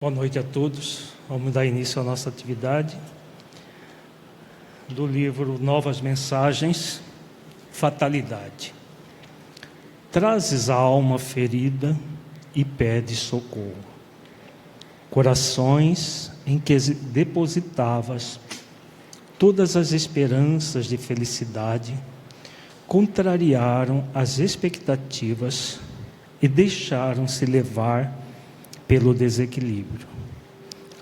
Boa noite a todos. Vamos dar início à nossa atividade do livro Novas Mensagens, Fatalidade. Trazes a alma ferida e pedes socorro. Corações em que depositavas todas as esperanças de felicidade contrariaram as expectativas e deixaram-se levar pelo desequilíbrio.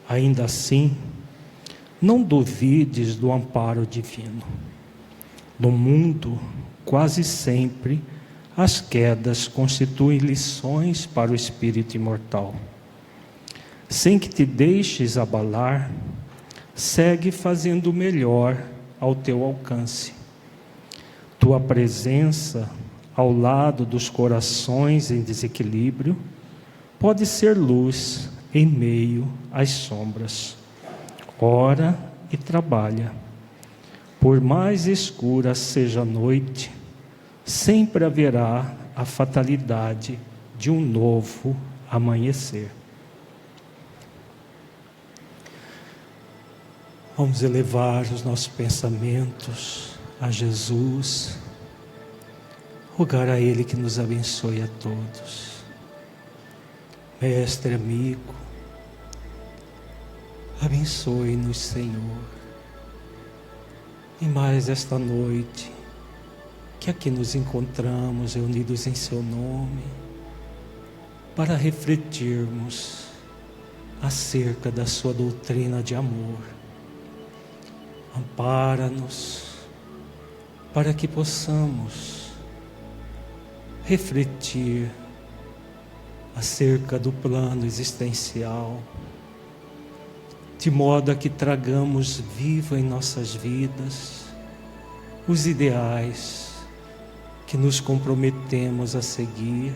Ainda assim, não duvides do amparo divino. No mundo, quase sempre, as quedas constituem lições para o espírito imortal. Sem que te deixes abalar, segue fazendo o melhor ao teu alcance. Tua presença ao lado dos corações em desequilíbrio pode ser luz em meio às sombras. Ora e trabalha. Por mais escura seja a noite, sempre haverá a fatalidade de um novo amanhecer. Vamos elevar os nossos pensamentos a Jesus, rogar a Ele que nos abençoe a todos. Mestre amigo, abençoe-nos, Senhor, e mais esta noite, que aqui nos encontramos reunidos em Seu nome, para refletirmos acerca da Sua doutrina de amor. Ampara-nos, para que possamos refletir acerca do plano existencial, de modo a que tragamos vivo em nossas vidas os ideais que nos comprometemos a seguir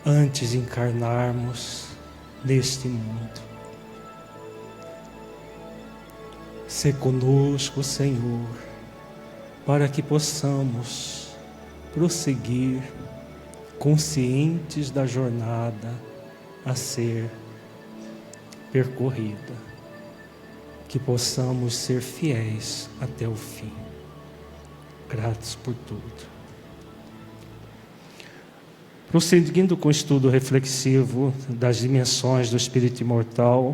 antes de encarnarmos neste mundo. Sê conosco, Senhor, para que possamos prosseguir conscientes da jornada a ser percorrida, que possamos ser fiéis até o fim. Gratos por tudo. Prosseguindo com o estudo reflexivo das dimensões do espírito imortal,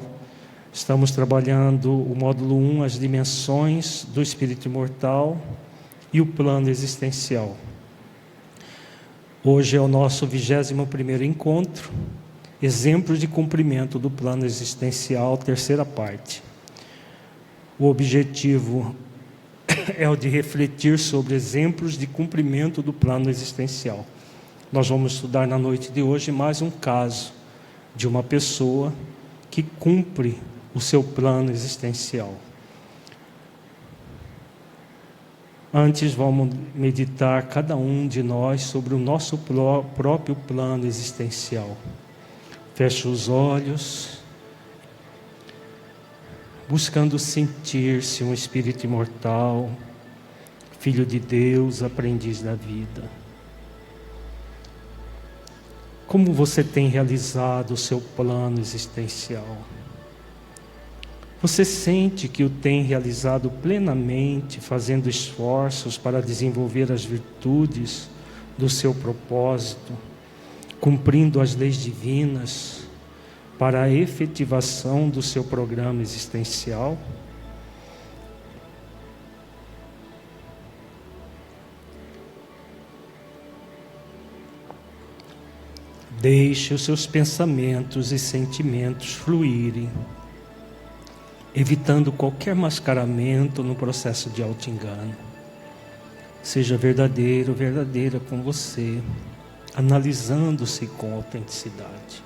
estamos trabalhando o módulo 1, as dimensões do espírito imortal e o plano existencial. Hoje é o nosso 21º encontro, exemplos de cumprimento do plano existencial, terceira parte. O objetivo é o de refletir sobre exemplos de cumprimento do plano existencial. Nós vamos estudar na noite de hoje mais um caso de uma pessoa que cumpre o seu plano existencial. Antes vamos meditar cada um de nós sobre o nosso próprio plano existencial. Feche os olhos, buscando sentir-se um espírito imortal, filho de Deus, aprendiz da vida. Como você tem realizado o seu plano existencial? Você sente que o tem realizado plenamente, fazendo esforços para desenvolver as virtudes do seu propósito, cumprindo as leis divinas para a efetivação do seu programa existencial? Deixe os seus pensamentos e sentimentos fluírem, evitando qualquer mascaramento no processo de auto-engano. Seja verdadeiro, verdadeira com você, analisando-se com autenticidade.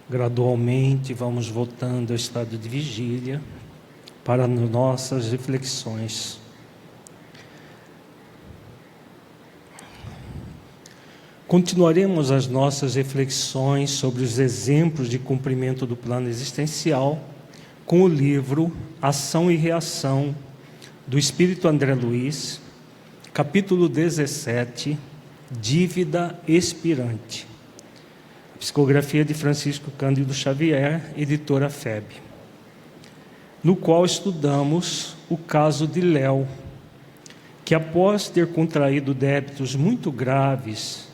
Gradualmente vamos voltando ao estado de vigília para nossas reflexões. Continuaremos as nossas reflexões sobre os exemplos de cumprimento do plano existencial com o livro Ação e Reação, do Espírito André Luiz, capítulo 17, Dívida Expirante. Psicografia de Francisco Cândido Xavier, editora FEB, no qual estudamos o caso de Léo, que após ter contraído débitos muito graves,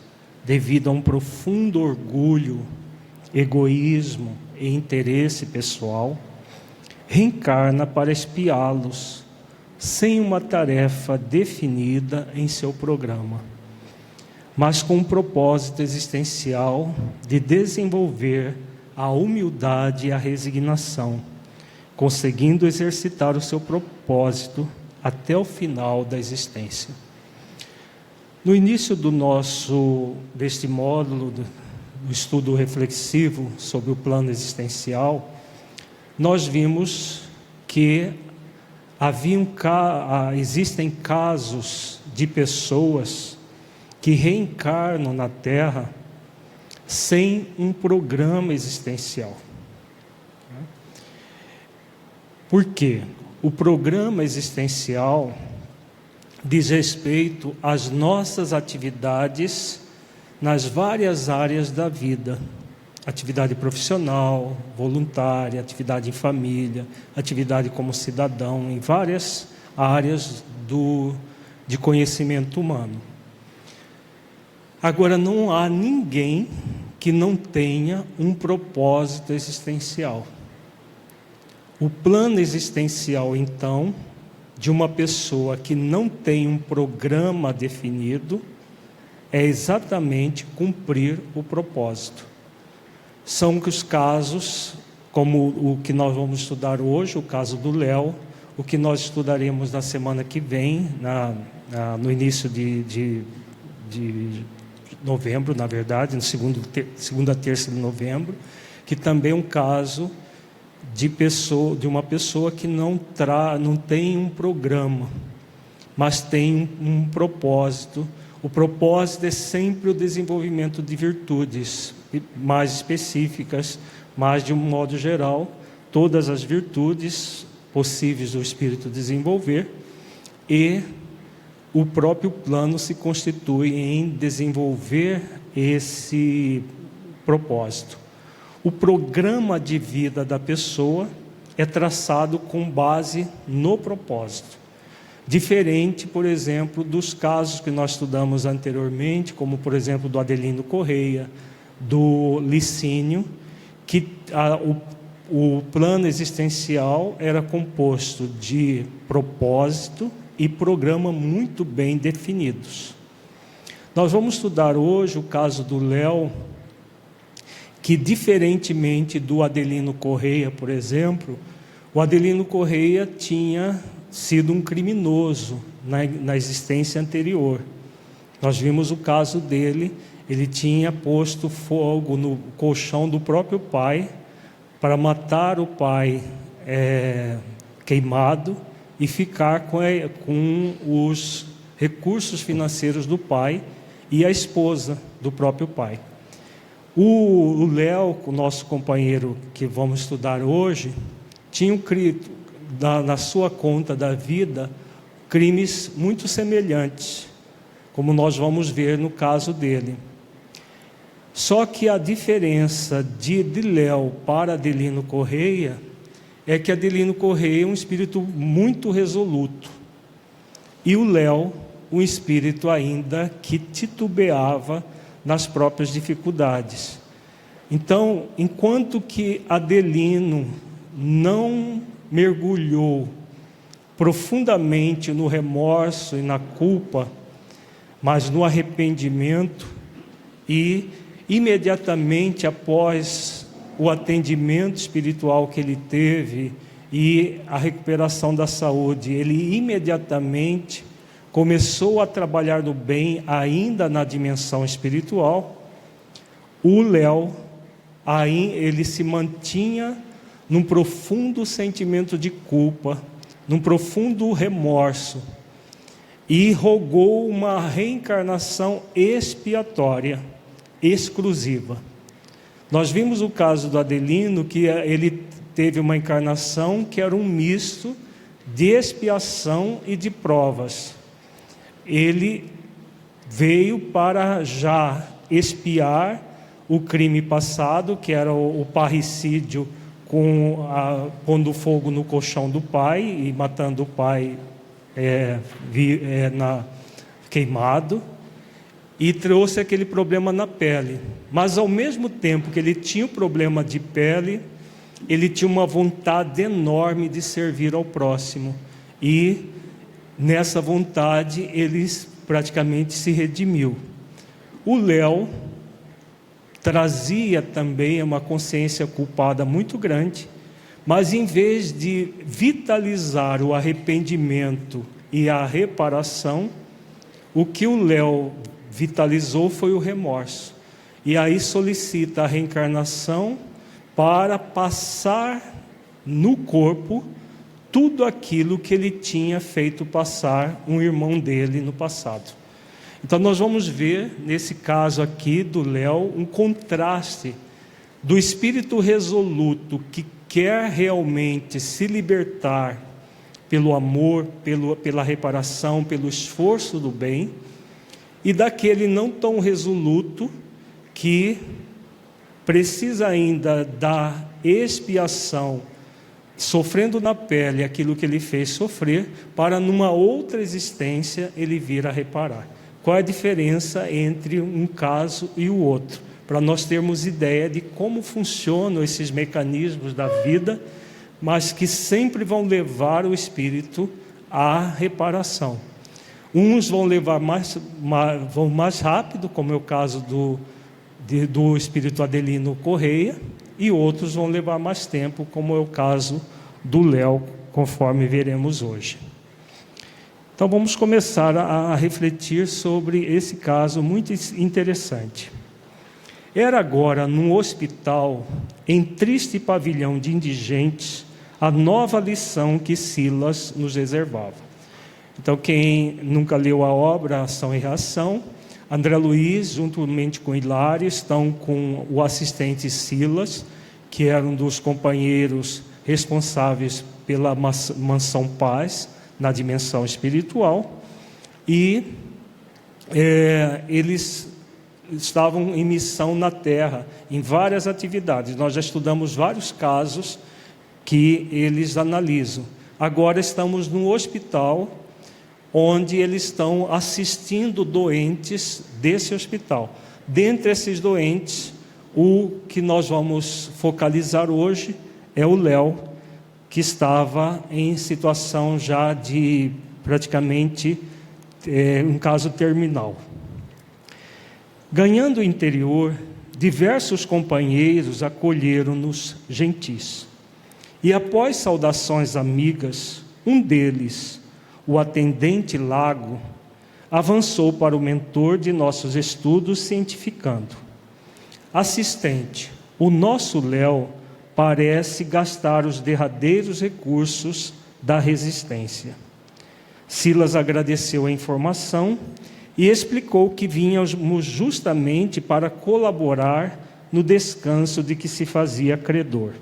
devido a um profundo orgulho, egoísmo e interesse pessoal, reencarna para expiá-los, sem uma tarefa definida em seu programa, mas com um propósito existencial de desenvolver a humildade e a resignação, conseguindo exercitar o seu propósito até o final da existência. No início deste módulo do estudo reflexivo sobre o plano existencial, nós vimos que existem casos de pessoas que reencarnam na Terra sem um programa existencial. Por quê? O programa existencial diz respeito às nossas atividades nas várias áreas da vida. Atividade profissional, voluntária, atividade em família, atividade como cidadão, em várias áreas de conhecimento humano. Agora, não há ninguém que não tenha um propósito existencial. O plano existencial, então, de uma pessoa que não tem um programa definido, é exatamente cumprir o propósito. São os casos, como o que nós vamos estudar hoje, o caso do Léo, o que nós estudaremos na semana que vem, no início de novembro, na verdade, no segunda terça de novembro, que também é um caso de uma pessoa que não tem um programa, mas tem um propósito. O propósito é sempre o desenvolvimento de virtudes mais específicas, mas de um modo geral, todas as virtudes possíveis do espírito desenvolver, e o próprio plano se constitui em desenvolver esse propósito. O programa de vida da pessoa é traçado com base no propósito. Diferente, por exemplo, dos casos que nós estudamos anteriormente, como, por exemplo, do Adelino Correia, do Licínio, que o plano existencial era composto de propósito e programa muito bem definidos. Nós vamos estudar hoje o caso do Léo, que, diferentemente do Adelino Correia, por exemplo, o Adelino Correia tinha sido um criminoso na existência anterior. Nós vimos o caso dele, ele tinha posto fogo no colchão do próprio pai, para matar o pai queimado e ficar com os recursos financeiros do pai e a esposa do próprio pai. O Léo, o nosso companheiro que vamos estudar hoje, tinha na sua conta da vida crimes muito semelhantes, como nós vamos ver no caso dele. Só que a diferença de Léo para Adelino Correia é que Adelino Correia é um espírito muito resoluto, e o Léo, um espírito ainda que titubeava nas próprias dificuldades. Então, enquanto que Adelino não mergulhou profundamente no remorso e na culpa, mas no arrependimento, e imediatamente após o atendimento espiritual que ele teve e a recuperação da saúde, ele imediatamente começou a trabalhar no bem, ainda na dimensão espiritual. O Léo, aí ele se mantinha num profundo sentimento de culpa, num profundo remorso, e rogou uma reencarnação expiatória, exclusiva. Nós vimos o caso do Adelino, que ele teve uma encarnação que era um misto de expiação e de provas. Ele veio para já expiar o crime passado, que era o parricídio, pondo fogo no colchão do pai e matando o pai queimado, e trouxe aquele problema na pele. Mas ao mesmo tempo que ele tinha o problema de pele, ele tinha uma vontade enorme de servir ao próximo, e nessa vontade ele praticamente se redimiu. O Léo trazia também uma consciência culpada muito grande, mas em vez de vitalizar o arrependimento e a reparação, o que o Léo vitalizou foi o remorso, e aí solicita a reencarnação para passar no corpo tudo aquilo que ele tinha feito passar um irmão dele no passado. Então nós vamos ver, nesse caso aqui do Léo, um contraste do espírito resoluto que quer realmente se libertar pelo amor, pela reparação, pelo esforço do bem, e daquele não tão resoluto que precisa ainda da expiação, sofrendo na pele aquilo que ele fez sofrer, para numa outra existência ele vir a reparar. Qual é a diferença entre um caso e o outro? Para nós termos ideia de como funcionam esses mecanismos da vida, mas que sempre vão levar o espírito à reparação. Uns vão levar vão mais rápido, como é o caso do espírito Adelino Correia, e outros vão levar mais tempo, como é o caso do Léo, conforme veremos hoje. Então vamos começar a refletir sobre esse caso muito interessante. Era agora num hospital, em triste pavilhão de indigentes, a nova lição que Silas nos reservava. Então quem nunca leu a obra Ação e Reação, André Luiz, juntamente com Hilário, estão com o assistente Silas, que era um dos companheiros responsáveis pela Mansão Paz, na dimensão espiritual, e eles estavam em missão na Terra, em várias atividades. Nós já estudamos vários casos que eles analisam. Agora estamos num hospital, onde eles estão assistindo doentes desse hospital. Dentre esses doentes, o que nós vamos focalizar hoje é o Léo, que estava em situação já de praticamente um caso terminal. Ganhando o interior, diversos companheiros acolheram-nos gentis. E após saudações amigas, um deles, o atendente Lago, avançou para o mentor de nossos estudos, cientificando: assistente, o nosso Léo parece gastar os derradeiros recursos da resistência. Silas agradeceu a informação e explicou que vínhamos justamente para colaborar no descanso de que se fazia credor.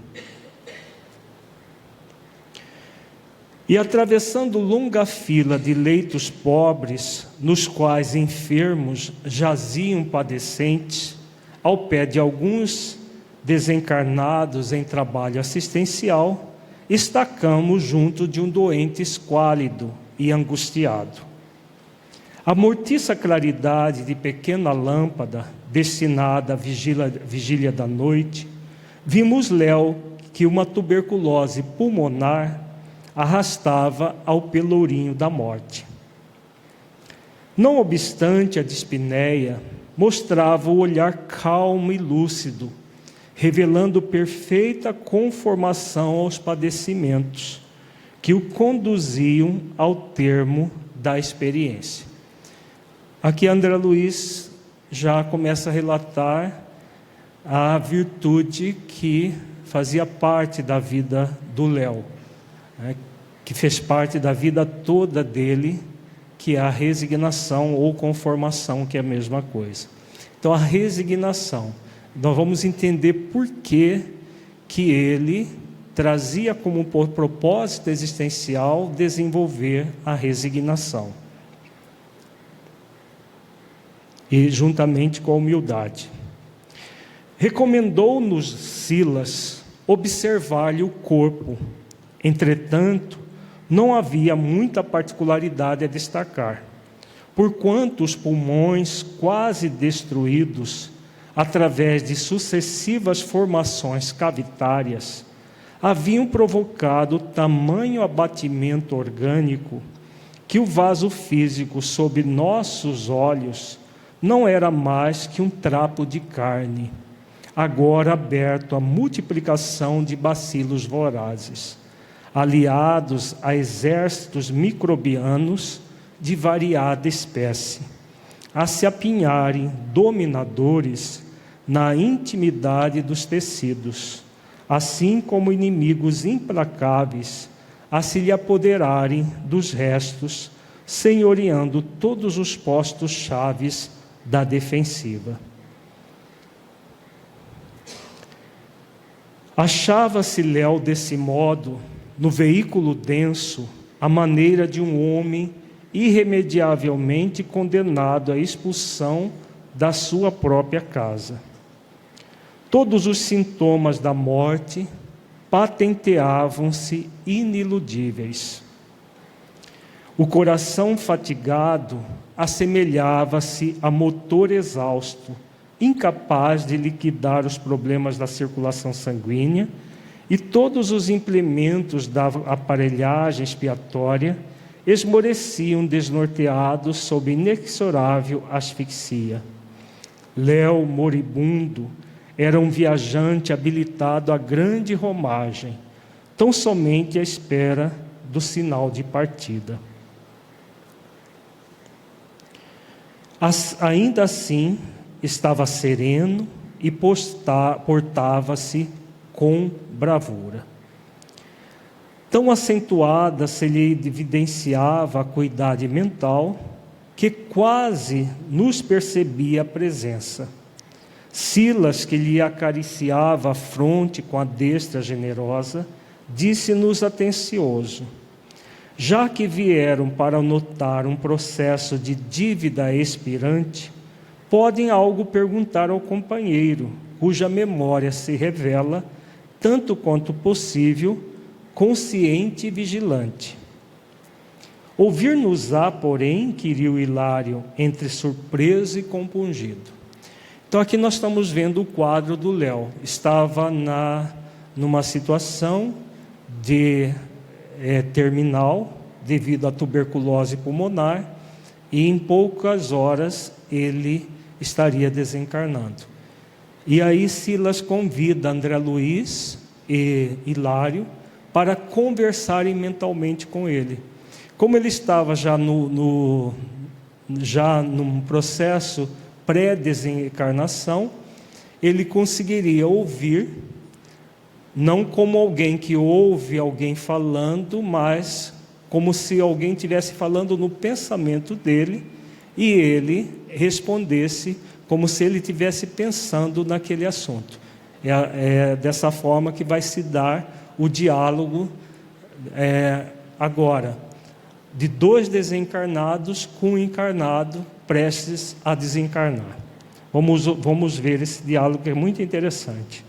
E atravessando longa fila de leitos pobres, nos quais enfermos jaziam padecentes, ao pé de alguns desencarnados em trabalho assistencial, estacamos junto de um doente esquálido e angustiado. A mortiça claridade de pequena lâmpada, destinada à vigília da noite, vimos Léo que uma tuberculose pulmonar arrastava ao pelourinho da morte. Não obstante, a dispneia mostrava o olhar calmo e lúcido, revelando perfeita conformação aos padecimentos que o conduziam ao termo da experiência. Aqui André Luiz já começa a relatar a virtude que fazia parte da vida do Léo, né, que fez parte da vida toda dele, que é a resignação ou conformação, que é a mesma coisa. Então, a resignação, nós vamos entender por que ele trazia como propósito existencial desenvolver a resignação. E juntamente com a humildade. Recomendou-nos Silas observar-lhe o corpo. Entretanto, não havia muita particularidade a destacar, porquanto os pulmões quase destruídos, através de sucessivas formações cavitárias, haviam provocado tamanho abatimento orgânico, que o vaso físico sob nossos olhos não era mais que um trapo de carne, agora aberto à multiplicação de bacilos vorazes, aliados a exércitos microbianos de variada espécie, a se apinharem dominadores na intimidade dos tecidos, assim como inimigos implacáveis a se lhe apoderarem dos restos, senhoreando todos os postos chaves da defensiva. Achava-se Léo desse modo, no veículo denso, à maneira de um homem irremediavelmente condenado à expulsão da sua própria casa. Todos os sintomas da morte patenteavam-se iniludíveis. O coração fatigado assemelhava-se a motor exausto, incapaz de liquidar os problemas da circulação sanguínea, e todos os implementos da aparelhagem expiatória esmoreciam desnorteados sob inexorável asfixia. Léo, moribundo, era um viajante habilitado à grande romagem, tão somente à espera do sinal de partida. Ainda assim, estava sereno e portava-se com bravura. Tão acentuada se lhe evidenciava a acuidade mental, que quase nos percebia a presença. Silas, que lhe acariciava a fronte com a destra generosa, disse-nos atencioso: já que vieram para notar um processo de dívida expirante, podem algo perguntar ao companheiro, cuja memória se revela, tanto quanto possível, consciente e vigilante. Ouvir-nos-á, porém, inquiriu Hilário, entre surpreso e compungido. Então aqui nós estamos vendo o quadro do Léo. Estava numa situação de terminal, devido à tuberculose pulmonar, e em poucas horas ele estaria desencarnando. E aí Silas convida André Luiz e Hilário para conversarem mentalmente com ele. Como ele estava já num processo pré-desencarnação, ele conseguiria ouvir, não como alguém que ouve alguém falando, mas como se alguém estivesse falando no pensamento dele, e ele respondesse como se ele estivesse pensando naquele assunto. É dessa forma que vai se dar o diálogo agora, de dois desencarnados com um encarnado prestes a desencarnar. Vamos ver esse diálogo, que é muito interessante.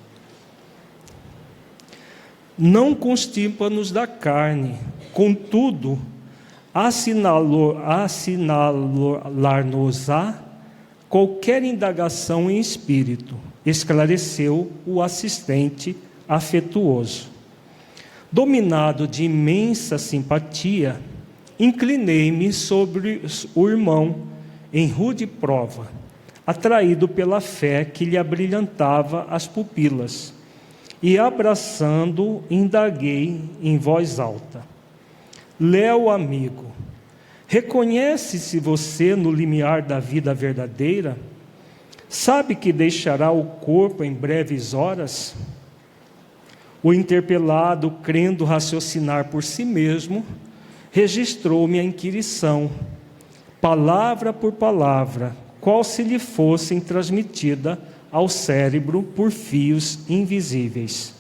Não constipa-nos da carne, contudo, assinalar-nos-á qualquer indagação em espírito, esclareceu o assistente afetuoso. Dominado de imensa simpatia, inclinei-me sobre o irmão em rude prova, atraído pela fé que lhe abrilhantava as pupilas, e abraçando, indaguei em voz alta: Léo, amigo, reconhece-se você no limiar da vida verdadeira? Sabe que deixará o corpo em breves horas? O interpelado, crendo raciocinar por si mesmo, registrou-me a inquirição, palavra por palavra, qual se lhe fosse transmitida ao cérebro por fios invisíveis.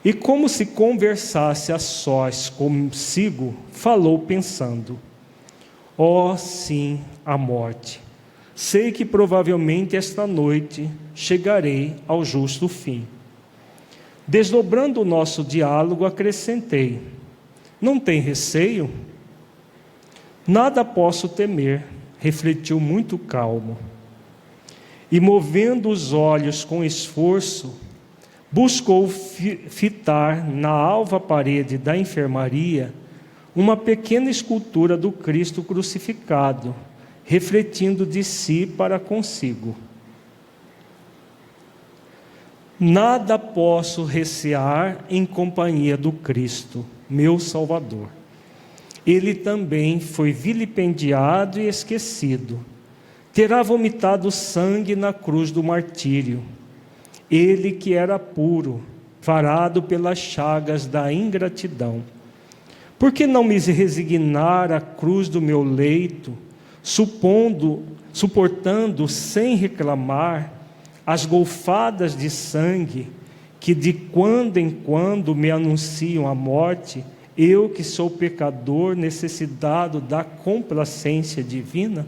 E como se conversasse a sós consigo, falou pensando: ó, sim, a morte. Sei que provavelmente esta noite chegarei ao justo fim. Desdobrando o nosso diálogo, acrescentei: não tem receio? Nada posso temer, refletiu muito calmo. E movendo os olhos com esforço, buscou fitar na alva parede da enfermaria uma pequena escultura do Cristo crucificado, refletindo de si para consigo. Nada posso recear em companhia do Cristo, meu Salvador. Ele também foi vilipendiado e esquecido. Terá vomitado sangue na cruz do martírio. Ele que era puro, varado pelas chagas da ingratidão. Por que não me resignar à cruz do meu leito, suportando sem reclamar as golfadas de sangue que de quando em quando me anunciam a morte, eu que sou pecador necessitado da complacência divina?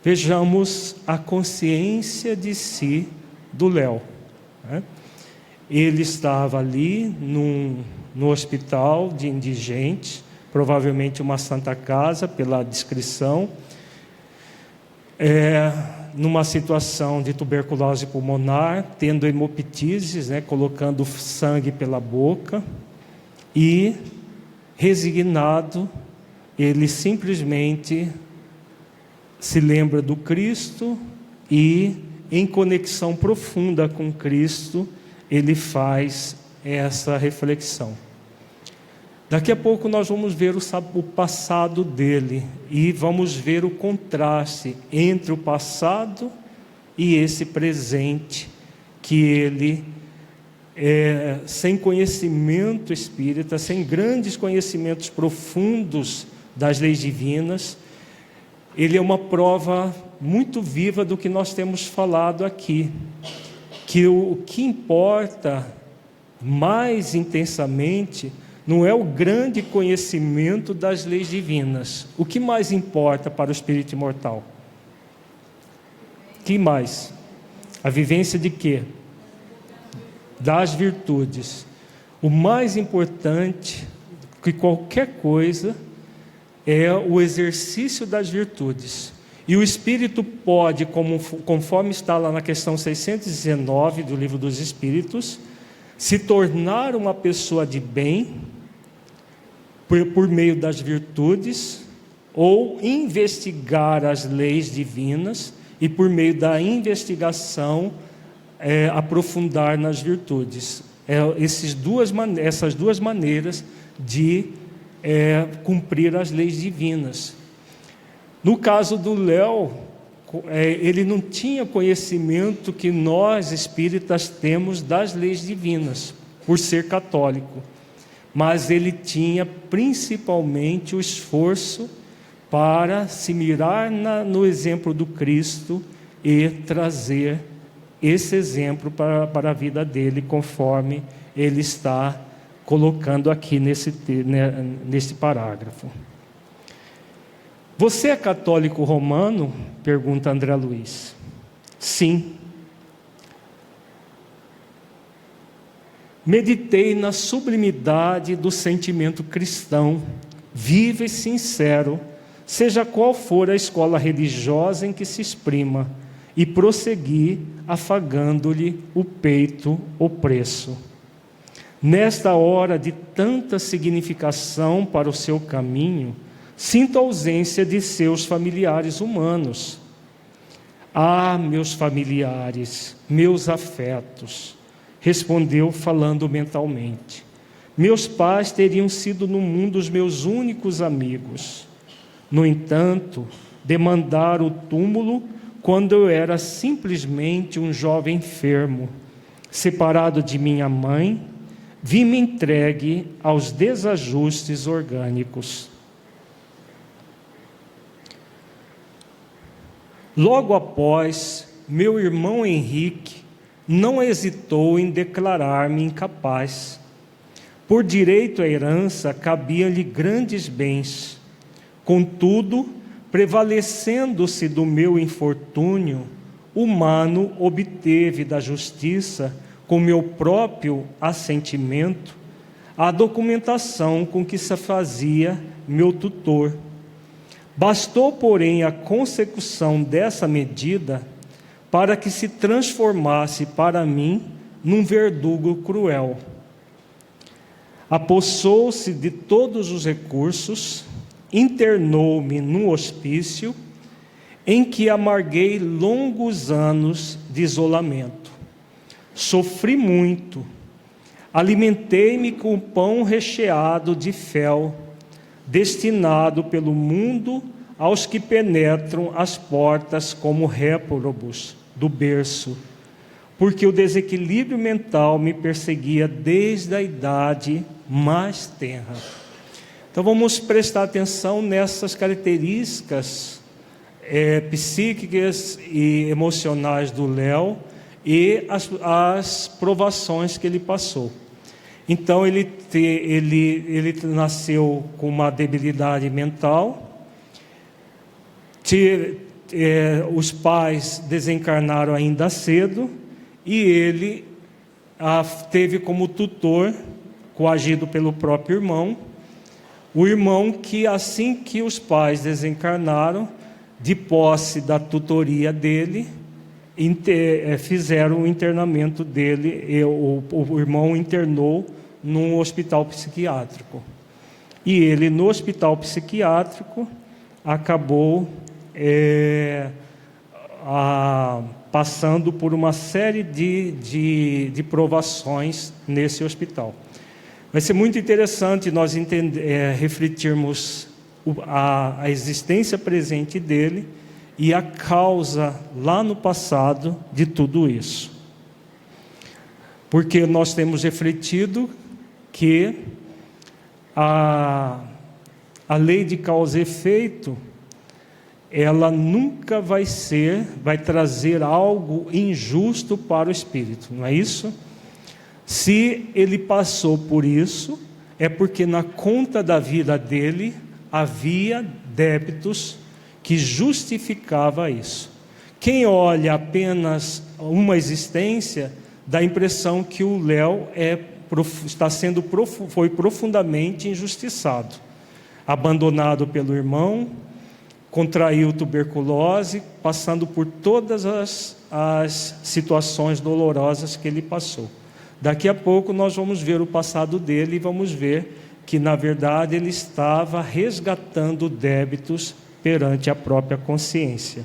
Vejamos a consciência de si do Léo. Ele estava ali no hospital de indigentes, provavelmente uma santa casa, pela descrição, numa situação de tuberculose pulmonar, tendo hemoptises, colocando sangue pela boca, e resignado, ele simplesmente se lembra do Cristo e, em conexão profunda com Cristo, ele faz essa reflexão. Daqui a pouco nós vamos ver o passado dele e vamos ver o contraste entre o passado e esse presente que ele, sem conhecimento espírita, sem grandes conhecimentos profundos das leis divinas, ele é uma prova muito viva do que nós temos falado aqui, que o que importa mais intensamente não é o grande conhecimento das leis divinas. O que mais importa para o espírito imortal? Que mais? A vivência de quê? Das virtudes. O mais importante que qualquer coisa é o exercício das virtudes. E o espírito pode, conforme está lá na questão 619 do Livro dos Espíritos, se tornar uma pessoa de bem por meio das virtudes, ou investigar as leis divinas e por meio da investigação aprofundar nas virtudes. Essas duas maneiras de cumprir as leis divinas. No caso do Léo, ele não tinha conhecimento que nós espíritas temos das leis divinas, por ser católico, mas ele tinha principalmente o esforço para se mirar no exemplo do Cristo e trazer esse exemplo para a vida dele, conforme ele está colocando aqui nesse parágrafo. Você é católico romano? Pergunta André Luiz. Sim. Meditei na sublimidade do sentimento cristão, vivo e sincero, seja qual for a escola religiosa em que se exprima, e prossegui afagando-lhe o peito opresso. Nesta hora de tanta significação para o seu caminho, sinto a ausência de seus familiares humanos. Ah, meus familiares, meus afetos, respondeu falando mentalmente. Meus pais teriam sido no mundo os meus únicos amigos. No entanto, demandar o túmulo quando eu era simplesmente um jovem enfermo, separado de minha mãe, vi-me entregue aos desajustes orgânicos. Logo após, meu irmão Henrique não hesitou em declarar-me incapaz. Por direito à herança, cabiam-lhe grandes bens. Contudo, prevalecendo-se do meu infortúnio, o mano obteve da justiça, com meu próprio assentimento, a documentação com que se fazia meu tutor. Bastou, porém, a consecução dessa medida para que se transformasse para mim num verdugo cruel. Apossou-se de todos os recursos, internou-me num hospício em que amarguei longos anos de isolamento. Sofri muito, alimentei-me com pão recheado de fel, destinado pelo mundo aos que penetram as portas como réprobos do berço, porque o desequilíbrio mental me perseguia desde a idade mais tenra. Então vamos prestar atenção nessas características psíquicas e emocionais do Léo e as provações que ele passou. Então ele nasceu com uma debilidade mental, os pais desencarnaram ainda cedo e ele teve como tutor, coagido pelo próprio irmão, o irmão que assim que os pais desencarnaram, de posse da tutoria dele, fizeram o internamento dele, o irmão internou num hospital psiquiátrico. E ele, no hospital psiquiátrico, acabou passando por uma série de provações nesse hospital. Vai ser muito interessante nós refletirmos a existência presente dele e a causa lá no passado de tudo isso. Porque nós temos refletido que a lei de causa e efeito, ela nunca vai trazer algo injusto para o espírito, não é isso? Se ele passou por isso, é porque na conta da vida dele havia débitos que justificava isso. Quem olha apenas uma existência, dá a impressão que o Léo foi profundamente injustiçado, abandonado pelo irmão, contraiu tuberculose, passando por todas as situações dolorosas que ele passou. Daqui a pouco nós vamos ver o passado dele e vamos ver que, na verdade, ele estava resgatando débitos perante a própria consciência.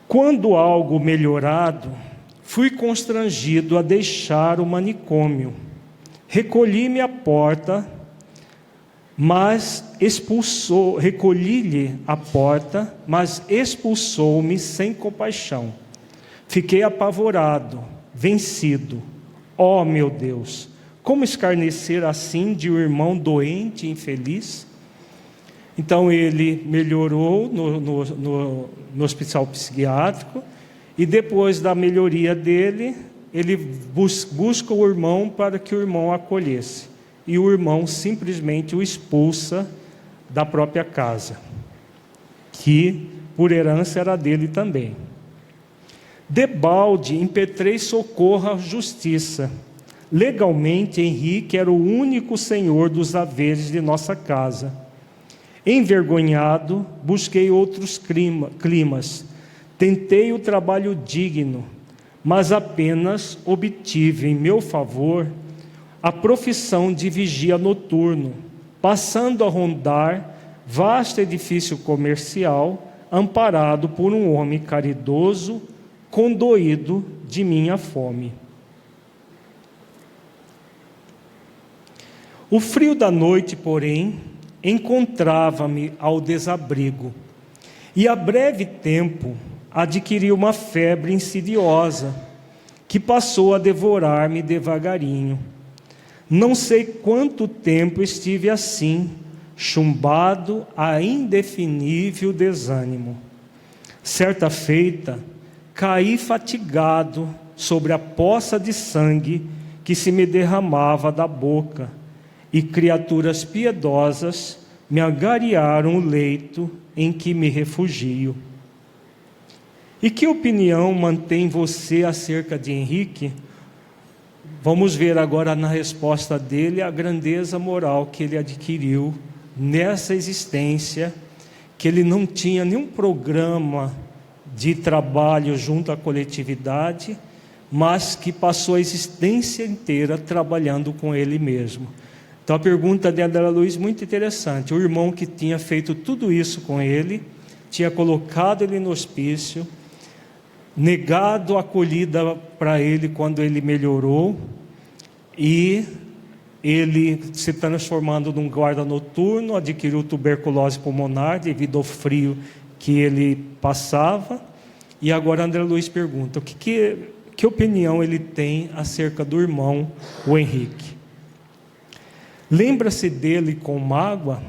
Quando algo melhorado, fui constrangido a deixar o manicômio. Recolhi-me à porta, mas recolhi-lhe a porta, mas expulsou-me sem compaixão. Fiquei apavorado, vencido. Oh, meu Deus! Como escarnecer assim de um irmão doente e infeliz? Então ele melhorou no hospital psiquiátrico, e depois da melhoria dele, ele busca o irmão para que o irmão acolhesse. E o irmão simplesmente o expulsa da própria casa, que por herança era dele também. Debalde impetrei socorro à justiça. Legalmente, Henrique era o único senhor dos haveres de nossa casa. Envergonhado, busquei outros climas. Tentei o trabalho digno, mas apenas obtive em meu favor a profissão de vigia noturno, passando a rondar vasto edifício comercial, amparado por um homem caridoso, condoído de minha fome. O frio da noite, porém, encontrava-me ao desabrigo, e a breve tempo adquiri uma febre insidiosa, que passou a devorar-me devagarinho. Não sei quanto tempo estive assim, chumbado a indefinível desânimo. Certa feita, caí fatigado sobre a poça de sangue que se me derramava da boca, e criaturas piedosas me agariaram o leito em que me refugio. E que opinião mantém você acerca de Henrique? Vamos ver agora na resposta dele a grandeza moral que ele adquiriu nessa existência, que ele não tinha nenhum programa de trabalho junto à coletividade, mas que passou a existência inteira trabalhando com ele mesmo. Então a pergunta de André Luiz é muito interessante. O irmão que tinha feito tudo isso com ele, tinha colocado ele no hospício, negado a acolhida para ele quando ele melhorou, e ele se transformando num guarda noturno, adquiriu tuberculose pulmonar devido ao frio que ele passava. E agora André Luiz pergunta, que opinião ele tem acerca do irmão, o Henrique? Lembra-se dele com mágoa?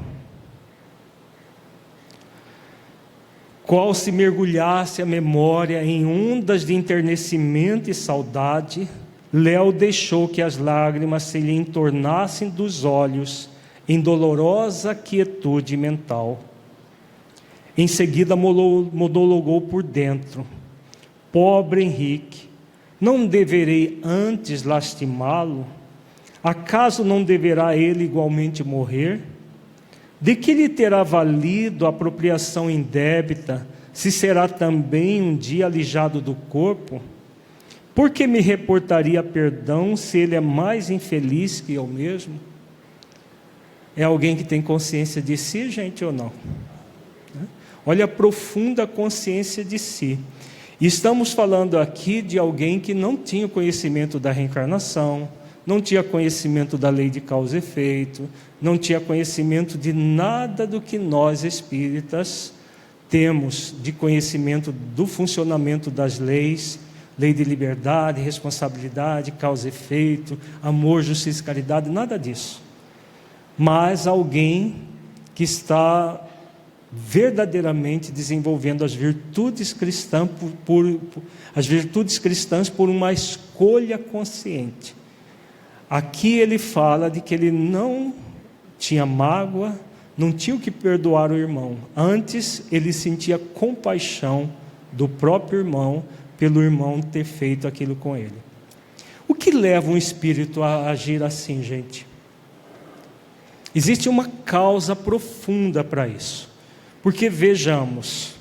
Qual se mergulhasse a memória em ondas de enternecimento e saudade, Léo deixou que as lágrimas se lhe entornassem dos olhos em dolorosa quietude mental. Em seguida monologou por dentro: pobre Henrique, não deverei antes lastimá-lo? Acaso não deverá ele igualmente morrer? De que lhe terá valido a apropriação indébita, se será também um dia alijado do corpo? Por que me reportaria perdão se ele é mais infeliz que eu mesmo? É alguém que tem consciência de si, gente, ou não? Olha a profunda consciência de si. Estamos falando aqui de alguém que não tinha conhecimento da reencarnação, não tinha conhecimento da lei de causa e efeito, não tinha conhecimento de nada do que nós espíritas temos de conhecimento do funcionamento das leis, lei de liberdade, responsabilidade, causa e efeito, amor, justiça e caridade, nada disso. Mas alguém que está verdadeiramente desenvolvendo as virtudes cristãs por uma escolha consciente. Aqui ele fala de que ele não tinha mágoa, não tinha o que perdoar o irmão. Antes ele sentia compaixão do próprio irmão, pelo irmão ter feito aquilo com ele. O que leva um espírito a agir assim, gente? Existe uma causa profunda para isso. Porque vejamos,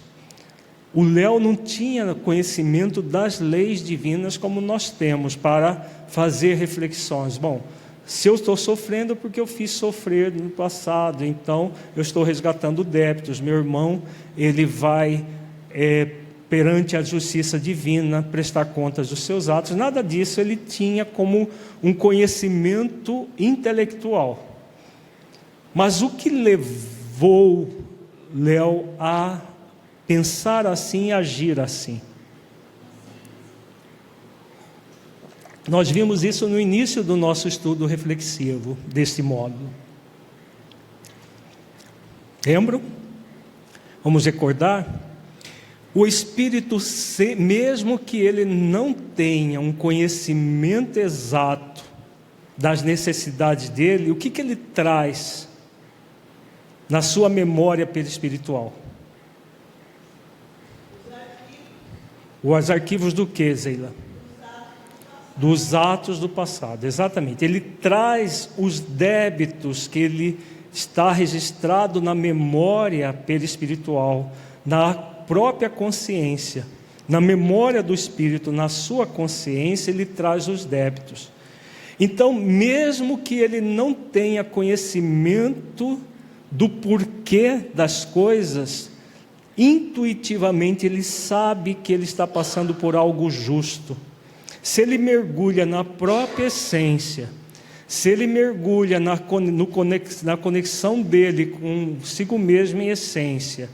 o Léo não tinha conhecimento das leis divinas como nós temos para fazer reflexões. Bom, se eu estou sofrendo porque eu fiz sofrer no passado, então eu estou resgatando débitos. Meu irmão, ele vai perante a justiça divina prestar contas dos seus atos. Nada disso ele tinha como um conhecimento intelectual. Mas o que levou Léo a pensar assim e agir assim? Nós vimos isso no início do nosso estudo reflexivo, desse módulo. Lembram? Vamos recordar? O espírito, mesmo que ele não tenha um conhecimento exato das necessidades dele, o que ele traz na sua memória perispiritual? Os arquivos do que, Zeila? Dos atos do passado, exatamente. Ele traz os débitos que ele está registrado na memória perispiritual, na própria consciência, na memória do espírito, na sua consciência, ele traz os débitos. Então, mesmo que ele não tenha conhecimento do porquê das coisas, intuitivamente ele sabe que ele está passando por algo justo. Se ele mergulha na própria essência, Se ele mergulha na conexão dele consigo mesmo em essência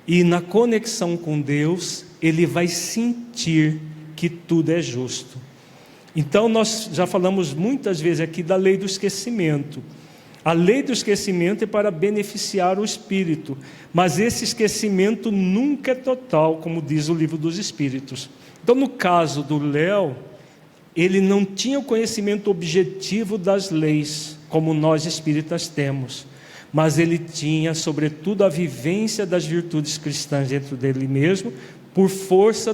e na conexão com Deus, ele vai sentir que tudo é justo. Então nós já falamos muitas vezes aqui da lei do esquecimento. A lei do esquecimento é para beneficiar o espírito, mas esse esquecimento nunca é total, como diz o livro dos Espíritos. Então, no caso do Léo, ele não tinha o conhecimento objetivo das leis, como nós espíritas temos, mas ele tinha, sobretudo, a vivência das virtudes cristãs dentro dele mesmo, por força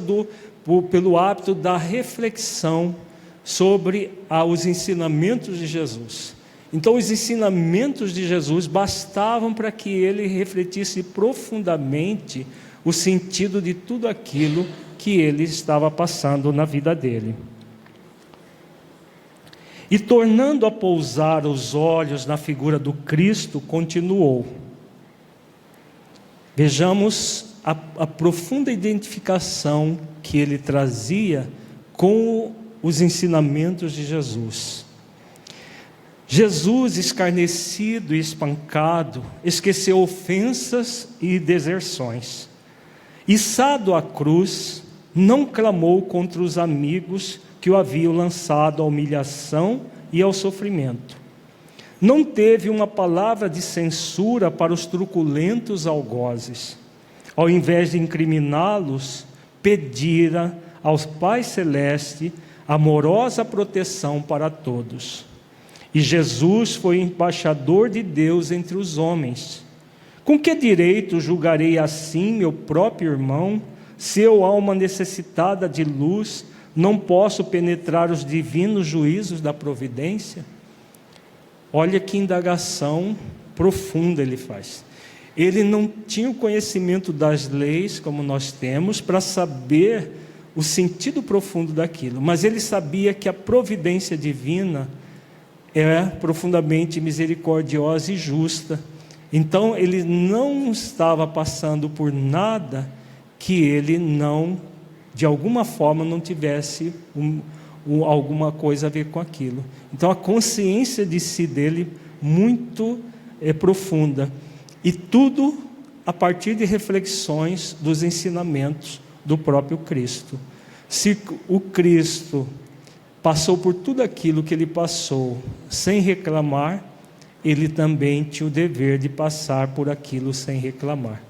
pelo hábito da reflexão sobre os ensinamentos de Jesus. Então, os ensinamentos de Jesus bastavam para que ele refletisse profundamente o sentido de tudo aquilo que ele estava passando na vida dele. E tornando a pousar os olhos na figura do Cristo, continuou. Vejamos a profunda identificação que ele trazia com os ensinamentos de Jesus. Jesus, escarnecido e espancado, esqueceu ofensas e deserções. Içado à cruz, não clamou contra os amigos que o haviam lançado à humilhação e ao sofrimento. Não teve uma palavra de censura para os truculentos algozes. Ao invés de incriminá-los, pedira ao Pai Celeste amorosa proteção para todos. E Jesus foi embaixador de Deus entre os homens. Com que direito julgarei assim meu próprio irmão, se eu, alma necessitada de luz, não posso penetrar os divinos juízos da providência? Olha que indagação profunda ele faz. Ele não tinha o conhecimento das leis, como nós temos, para saber o sentido profundo daquilo, mas ele sabia que a providência divina é profundamente misericordiosa e justa. Então ele não estava passando por nada que ele não, de alguma forma, não tivesse alguma coisa a ver com aquilo. Então a consciência de si dele muito profunda, e tudo a partir de reflexões dos ensinamentos do próprio Cristo. Se o Cristo passou por tudo aquilo que ele passou sem reclamar, ele também tinha o dever de passar por aquilo sem reclamar.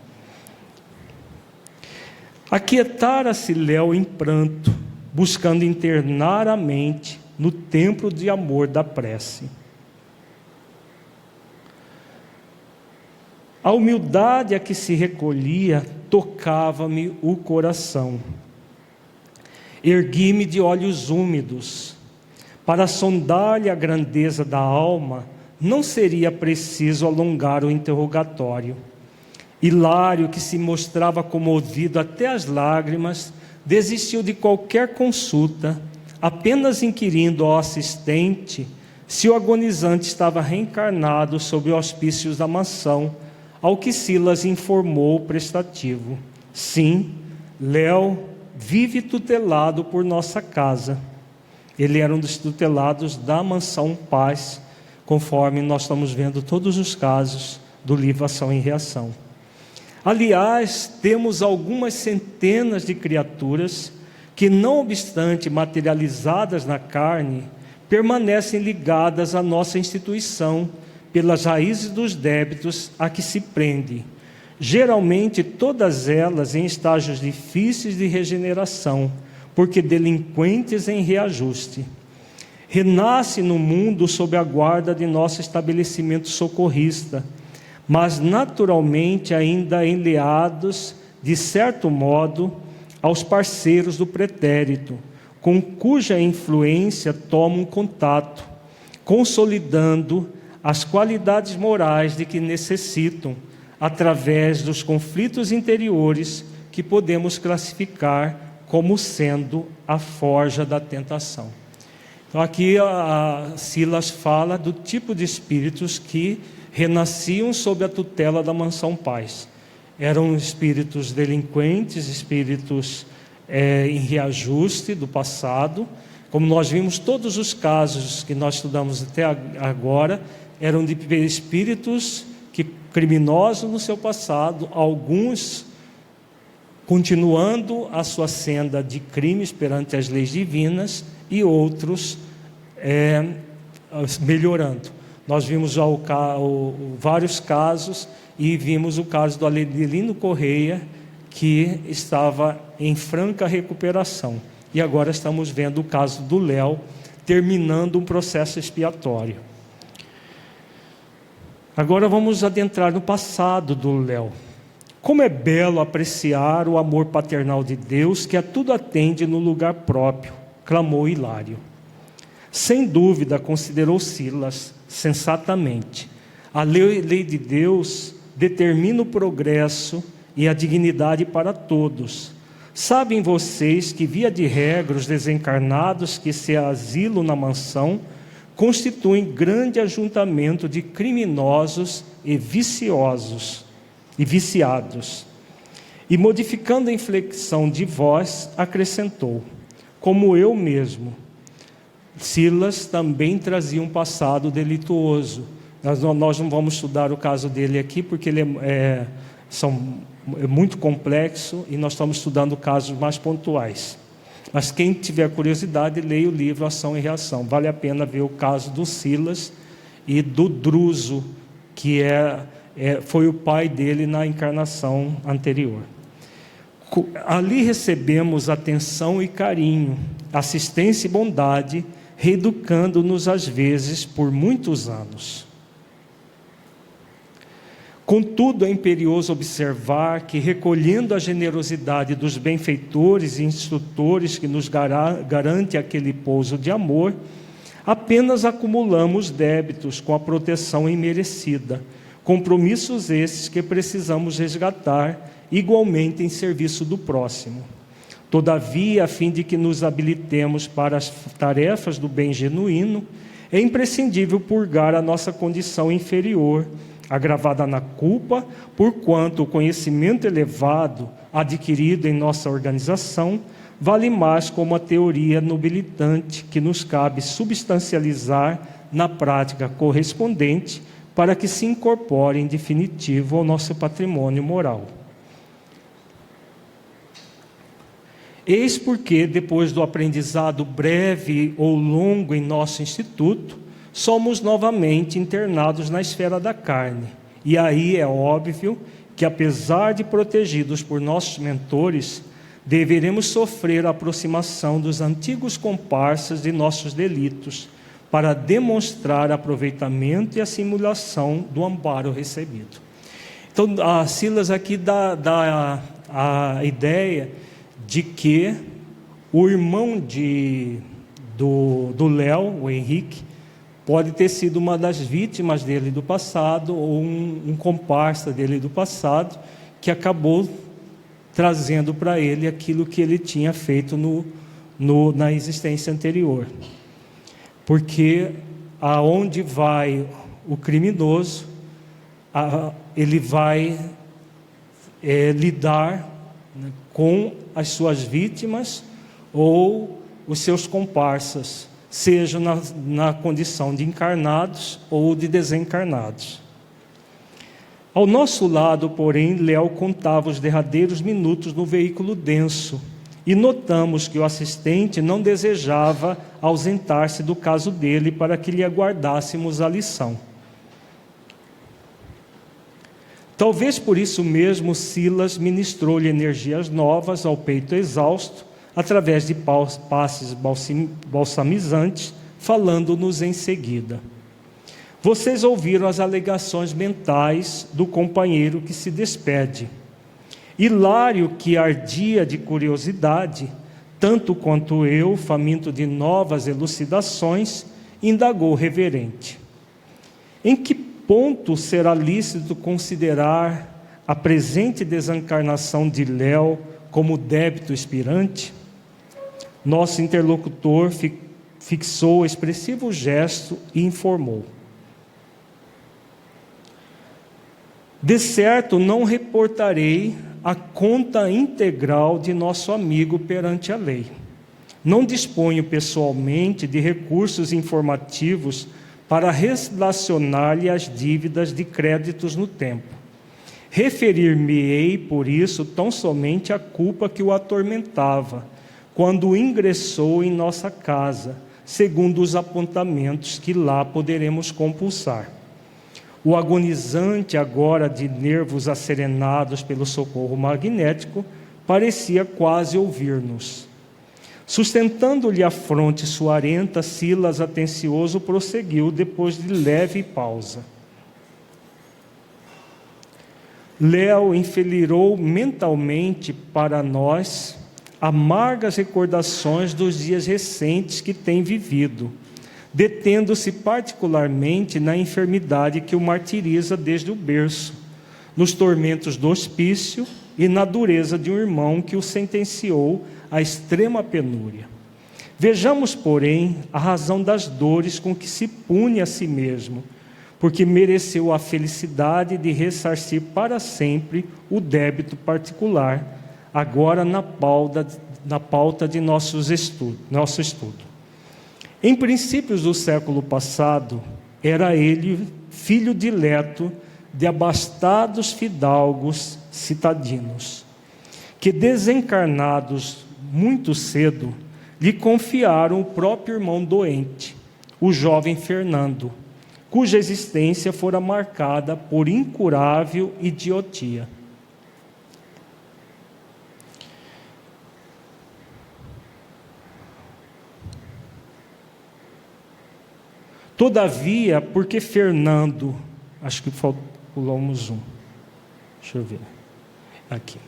Aquietara-se Léo em pranto, buscando internar a mente no templo de amor da prece. A humildade a que se recolhia tocava-me o coração. Ergui-me de olhos úmidos. Para sondar-lhe a grandeza da alma, não seria preciso alongar o interrogatório. Hilário, que se mostrava comovido até as lágrimas, desistiu de qualquer consulta, apenas inquirindo ao assistente se o agonizante estava reencarnado sob os auspícios da mansão, ao que Silas informou prestativo. Sim, Léo vive tutelado por nossa casa. Ele era um dos tutelados da mansão Paz, conforme nós estamos vendo todos os casos do livro Ação e Reação. Aliás, temos algumas centenas de criaturas que, não obstante materializadas na carne, permanecem ligadas à nossa instituição pelas raízes dos débitos a que se prende, geralmente todas elas em estágios difíceis de regeneração, porque delinquentes em reajuste. Renasce no mundo sob a guarda de nosso estabelecimento socorrista, mas naturalmente ainda enleados, de certo modo, aos parceiros do pretérito, com cuja influência tomam contato, consolidando as qualidades morais de que necessitam, através dos conflitos interiores que podemos classificar como sendo a forja da tentação. Então aqui a Silas fala do tipo de espíritos que renasciam sob a tutela da mansão Paz. Eram espíritos delinquentes, espíritos em reajuste do passado, Como nós vimos, todos os casos que nós estudamos até agora eram de espíritos criminosos no seu passado, alguns continuando a sua senda de crimes perante as leis divinas e outros melhorando. Nós vimos já vários casos e vimos o caso do Adelino Correia, que estava em franca recuperação. E agora estamos vendo o caso do Léo, terminando um processo expiatório. Agora vamos adentrar no passado do Léo. Como é belo apreciar o amor paternal de Deus, que a tudo atende no lugar próprio, clamou Hilário. Sem dúvida, considerou Silas, sensatamente. A lei de Deus determina o progresso e a dignidade para todos. Sabem vocês que, via de regra, os desencarnados que se asilam na mansão constituem grande ajuntamento de criminosos e viciados. E modificando a inflexão de voz, acrescentou: como eu mesmo. Silas também trazia um passado delituoso. Nós não vamos estudar o caso dele aqui, porque ele é muito complexo e nós estamos estudando casos mais pontuais. Mas quem tiver curiosidade, leia o livro Ação e Reação. Vale a pena ver o caso do Silas e do Druso, que foi o pai dele na encarnação anterior. Ali recebemos atenção e carinho, assistência e bondade, reeducando-nos às vezes por muitos anos. Contudo, é imperioso observar que, recolhendo a generosidade dos benfeitores e instrutores que nos garante aquele pouso de amor, apenas acumulamos débitos com a proteção imerecida, compromissos esses que precisamos resgatar igualmente em serviço do próximo. Todavia, a fim de que nos habilitemos para as tarefas do bem genuíno, é imprescindível purgar a nossa condição inferior, agravada na culpa, porquanto o conhecimento elevado adquirido em nossa organização vale mais como a teoria nobilitante que nos cabe substancializar na prática correspondente para que se incorpore em definitivo ao nosso patrimônio moral. Eis porque, depois do aprendizado breve ou longo em nosso instituto, somos novamente internados na esfera da carne. E aí é óbvio que, apesar de protegidos por nossos mentores, deveremos sofrer a aproximação dos antigos comparsas de nossos delitos, para demonstrar aproveitamento e a simulação do amparo recebido. Então, a Silas aqui dá a ideia de que o irmão do Léo, o Henrique, pode ter sido uma das vítimas dele do passado, ou um comparsa dele do passado, que acabou trazendo para ele aquilo que ele tinha feito na existência anterior. Porque aonde vai o criminoso, ele vai lidar com as suas vítimas ou os seus comparsas, seja na condição de encarnados ou de desencarnados. Ao nosso lado, porém, Léo contava os derradeiros minutos no veículo denso, e notamos que o assistente não desejava ausentar-se do caso dele para que lhe aguardássemos a lição. Talvez por isso mesmo Silas ministrou-lhe energias novas ao peito exausto, através de passes balsamizantes, falando-nos em seguida. Vocês ouviram as alegações mentais do companheiro que se despede. Hilário, que ardia de curiosidade, tanto quanto eu, faminto de novas elucidações, indagou reverente: em que ponto será lícito considerar a presente desencarnação de Léo como débito expirante? Nosso interlocutor fixou o expressivo gesto e informou: de certo não reportarei a conta integral de nosso amigo perante a lei. Não disponho pessoalmente de recursos informativos para relacionar-lhe as dívidas de créditos no tempo. Referir-me-ei, por isso, tão somente à culpa que o atormentava, quando ingressou em nossa casa, segundo os apontamentos que lá poderemos compulsar. O agonizante, agora de nervos acerenados pelo socorro magnético, parecia quase ouvir-nos. Sustentando-lhe a fronte suarenta, Silas, atencioso, prosseguiu depois de leve pausa. Léo enfileirou mentalmente para nós amargas recordações dos dias recentes que tem vivido, detendo-se particularmente na enfermidade que o martiriza desde o berço, nos tormentos do hospício e na dureza de um irmão que o sentenciou à extrema penúria. Vejamos, porém, a razão das dores com que se pune a si mesmo, porque mereceu a felicidade de ressarcir para sempre o débito particular, agora na pauta de nosso estudo. Em princípios do século passado, era ele filho dileto de abastados fidalgos citadinos, que, desencarnados muito cedo, lhe confiaram o próprio irmão doente, o jovem Fernando, cuja existência fora marcada por incurável idiotia. Todavia, porque Fernando, acho que pulamos um, deixa eu ver, aqui.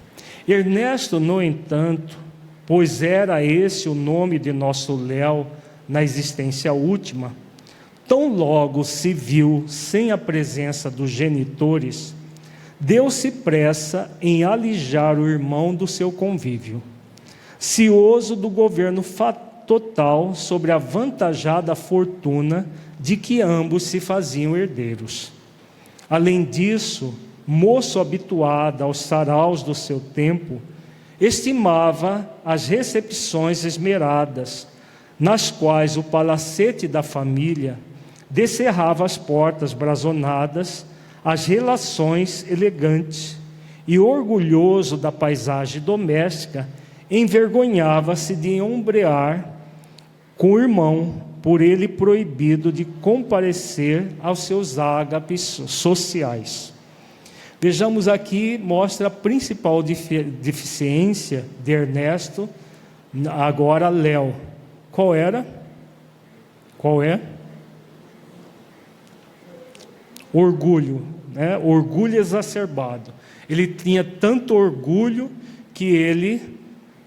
Ernesto, no entanto, pois era esse o nome de nosso Léo na existência última, tão logo se viu sem a presença dos genitores, deu-se pressa em alijar o irmão do seu convívio, cioso do governo total sobre a avantajada fortuna de que ambos se faziam herdeiros. Além disso, moço habituado aos saraus do seu tempo, estimava as recepções esmeradas, nas quais o palacete da família descerrava as portas brazonadas, as relações elegantes, e orgulhoso da paisagem doméstica, envergonhava-se de ombrear com o irmão, por ele proibido de comparecer aos seus ágapes sociais. Vejamos aqui, mostra a principal deficiência de Ernesto, agora Léo. Qual era? Qual é? Orgulho, né? Orgulho exacerbado. Ele tinha tanto orgulho que ele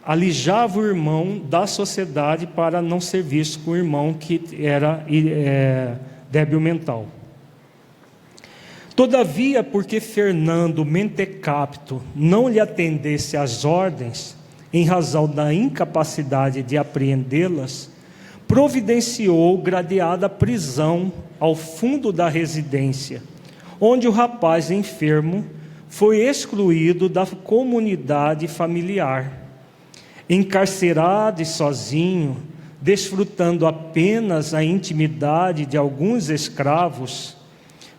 alijava o irmão da sociedade para não ser visto com o irmão que era débil mental. Todavia, porque Fernando Mentecapto não lhe atendesse às ordens, em razão da incapacidade de apreendê-las, providenciou gradeada prisão ao fundo da residência, onde o rapaz enfermo foi excluído da comunidade familiar. Encarcerado e sozinho, desfrutando apenas a intimidade de alguns escravos,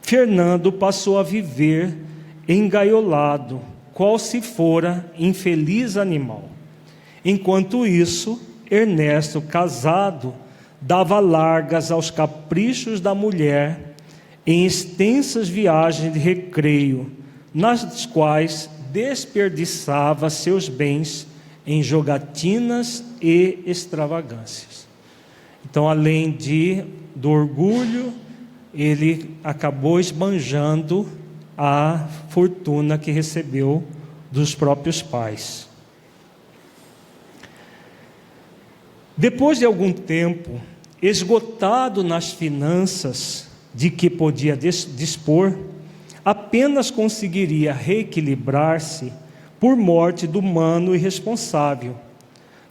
Fernando passou a viver engaiolado, qual se fora infeliz animal. Enquanto isso, Ernesto, casado, dava largas aos caprichos da mulher em extensas viagens de recreio, nas quais desperdiçava seus bens em jogatinas e extravagâncias. Então, além do orgulho, ele acabou esbanjando a fortuna que recebeu dos próprios pais. Depois de algum tempo, esgotado nas finanças de que podia dispor, apenas conseguiria reequilibrar-se por morte do mano irresponsável.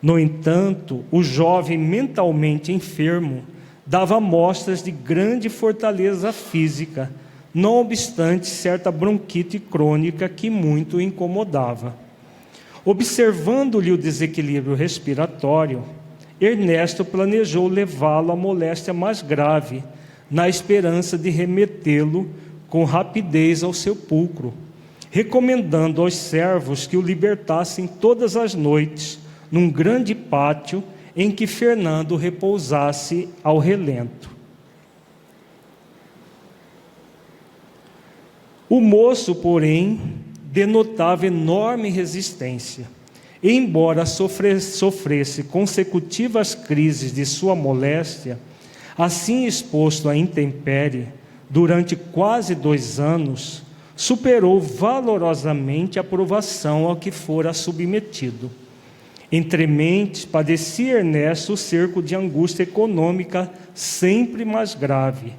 No entanto, o jovem mentalmente enfermo dava mostras de grande fortaleza física, não obstante certa bronquite crônica que muito o incomodava. Observando-lhe o desequilíbrio respiratório Ernesto planejou levá-lo à moléstia mais grave, na esperança de remetê-lo com rapidez ao sepulcro, recomendando aos servos que o libertassem todas as noites, num grande pátio em que Fernando repousasse ao relento. O moço, porém, denotava enorme resistência. E, embora sofresse consecutivas crises de sua moléstia, assim exposto à intempérie, durante quase 2 anos, superou valorosamente a provação ao que fora submetido. Entre mentes, padecia Ernesto o cerco de angústia econômica sempre mais grave,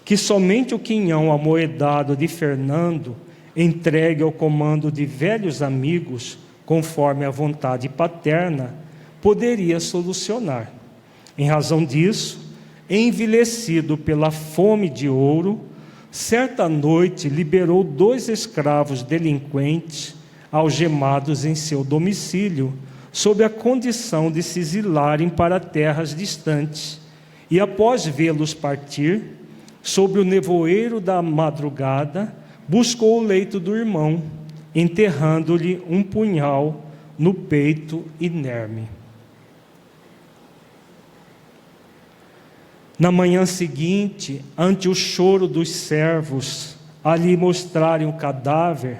que somente o quinhão amoedado de Fernando, entregue ao comando de velhos amigos, conforme a vontade paterna, poderia solucionar. Em razão disso, envilecido pela fome de ouro, certa noite liberou 2 escravos delinquentes, algemados em seu domicílio, sob a condição de se exilarem para terras distantes, e após vê-los partir, sobre o nevoeiro da madrugada, buscou o leito do irmão, enterrando-lhe um punhal no peito inerme. Na manhã seguinte, ante o choro dos servos, a lhe mostrarem o cadáver,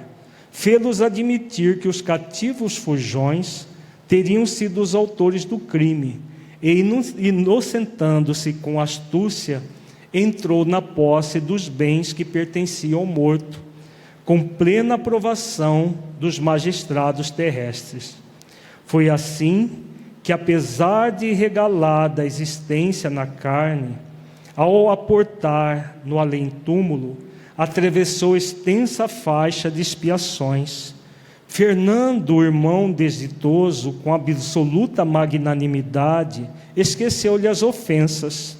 fê-los admitir que os cativos fujões teriam sido os autores do crime, e, inocentando-se com astúcia, entrou na posse dos bens que pertenciam ao morto, com plena aprovação dos magistrados terrestres. Foi assim que, apesar de regalada a existência na carne, ao aportar no além-túmulo, atravessou extensa faixa de expiações. Fernando, o irmão desditoso, com absoluta magnanimidade, esqueceu-lhe as ofensas.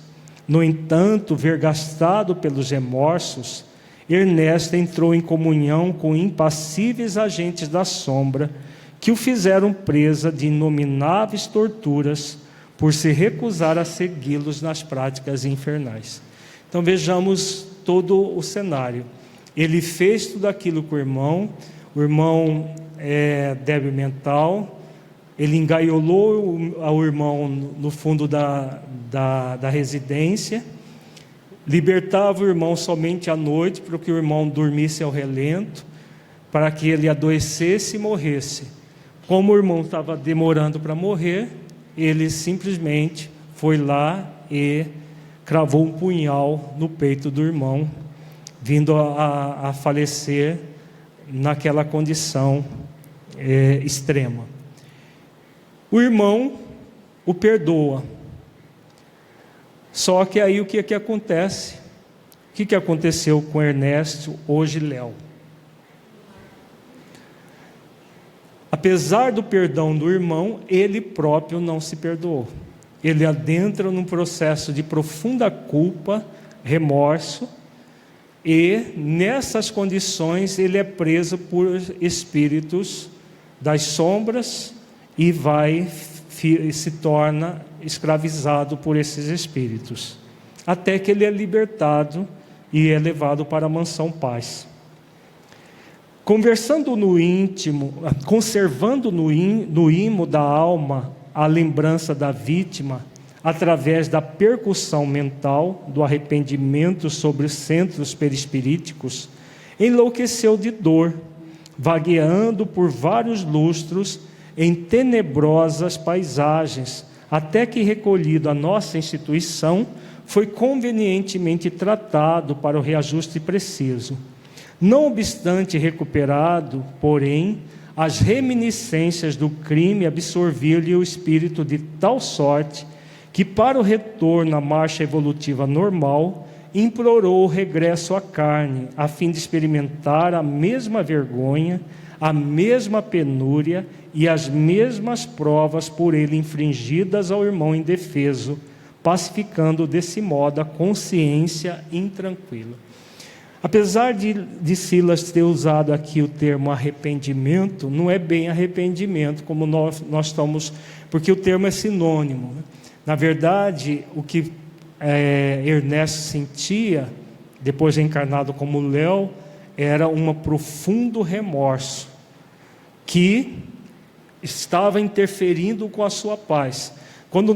No entanto, vergastado pelos remorsos, Ernesto entrou em comunhão com impassíveis agentes da sombra, que o fizeram presa de inomináveis torturas, por se recusar a segui-los nas práticas infernais. Então vejamos todo o cenário. Ele fez tudo aquilo com o irmão é débil mental, ele engaiolou o irmão no fundo da residência, libertava o irmão somente à noite, para que o irmão dormisse ao relento, para que ele adoecesse e morresse. Como o irmão estava demorando para morrer, ele simplesmente foi lá e cravou um punhal no peito do irmão, vindo a falecer naquela condição extrema. O irmão o perdoa. Só que aí o que acontece? O que aconteceu com Ernesto, hoje Léo? Apesar do perdão do irmão, ele próprio não se perdoou. Ele adentra num processo de profunda culpa, remorso, e nessas condições ele é preso por espíritos das sombras e se torna escravizado por esses espíritos, até que ele é libertado e é levado para a mansão paz. Conversando no íntimo, conservando no imo da alma a lembrança da vítima, através da percussão mental do arrependimento sobre os centros perispiríticos, enlouqueceu de dor, vagueando por vários lustros em tenebrosas paisagens, até que, recolhido à nossa instituição, foi convenientemente tratado para o reajuste preciso. Não obstante recuperado, porém, as reminiscências do crime absorviam-lhe o espírito de tal sorte que, para o retorno à marcha evolutiva normal, implorou o regresso à carne, a fim de experimentar a mesma vergonha, a mesma penúria e as mesmas provas por ele infligidas ao irmão indefeso, pacificando desse modo a consciência intranquila. Apesar de Silas ter usado aqui o termo arrependimento, não é bem arrependimento, como nós estamos, porque o termo é sinônimo, né? Na verdade, o que Ernesto sentia, depois reencarnado como Léo, era um profundo remorso, que estava interferindo com a sua paz. Quando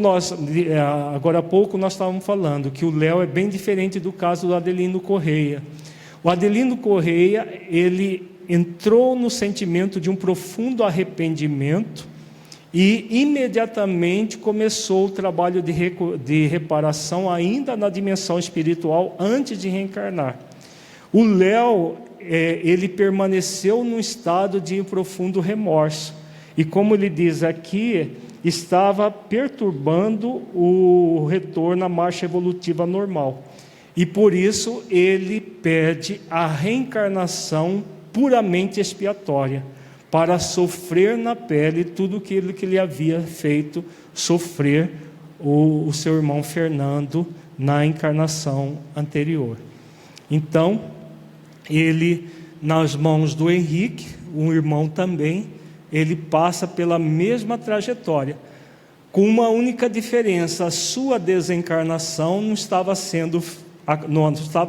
agora há pouco nós estávamos falando que o Léo é bem diferente do caso do Adelino Correia. O Adelino Correia, ele entrou no sentimento de um profundo arrependimento e imediatamente começou o trabalho de reparação ainda na dimensão espiritual antes de reencarnar. O Léo, ele permaneceu num estado de profundo remorso e, como ele diz aqui, estava perturbando o retorno à marcha evolutiva normal. E por isso ele pede a reencarnação puramente expiatória, para sofrer na pele tudo aquilo que ele havia feito sofrer o seu irmão Fernando na encarnação anterior. Então, ele, nas mãos do Henrique, um irmão também, ele passa pela mesma trajetória, com uma única diferença: a sua desencarnação não estava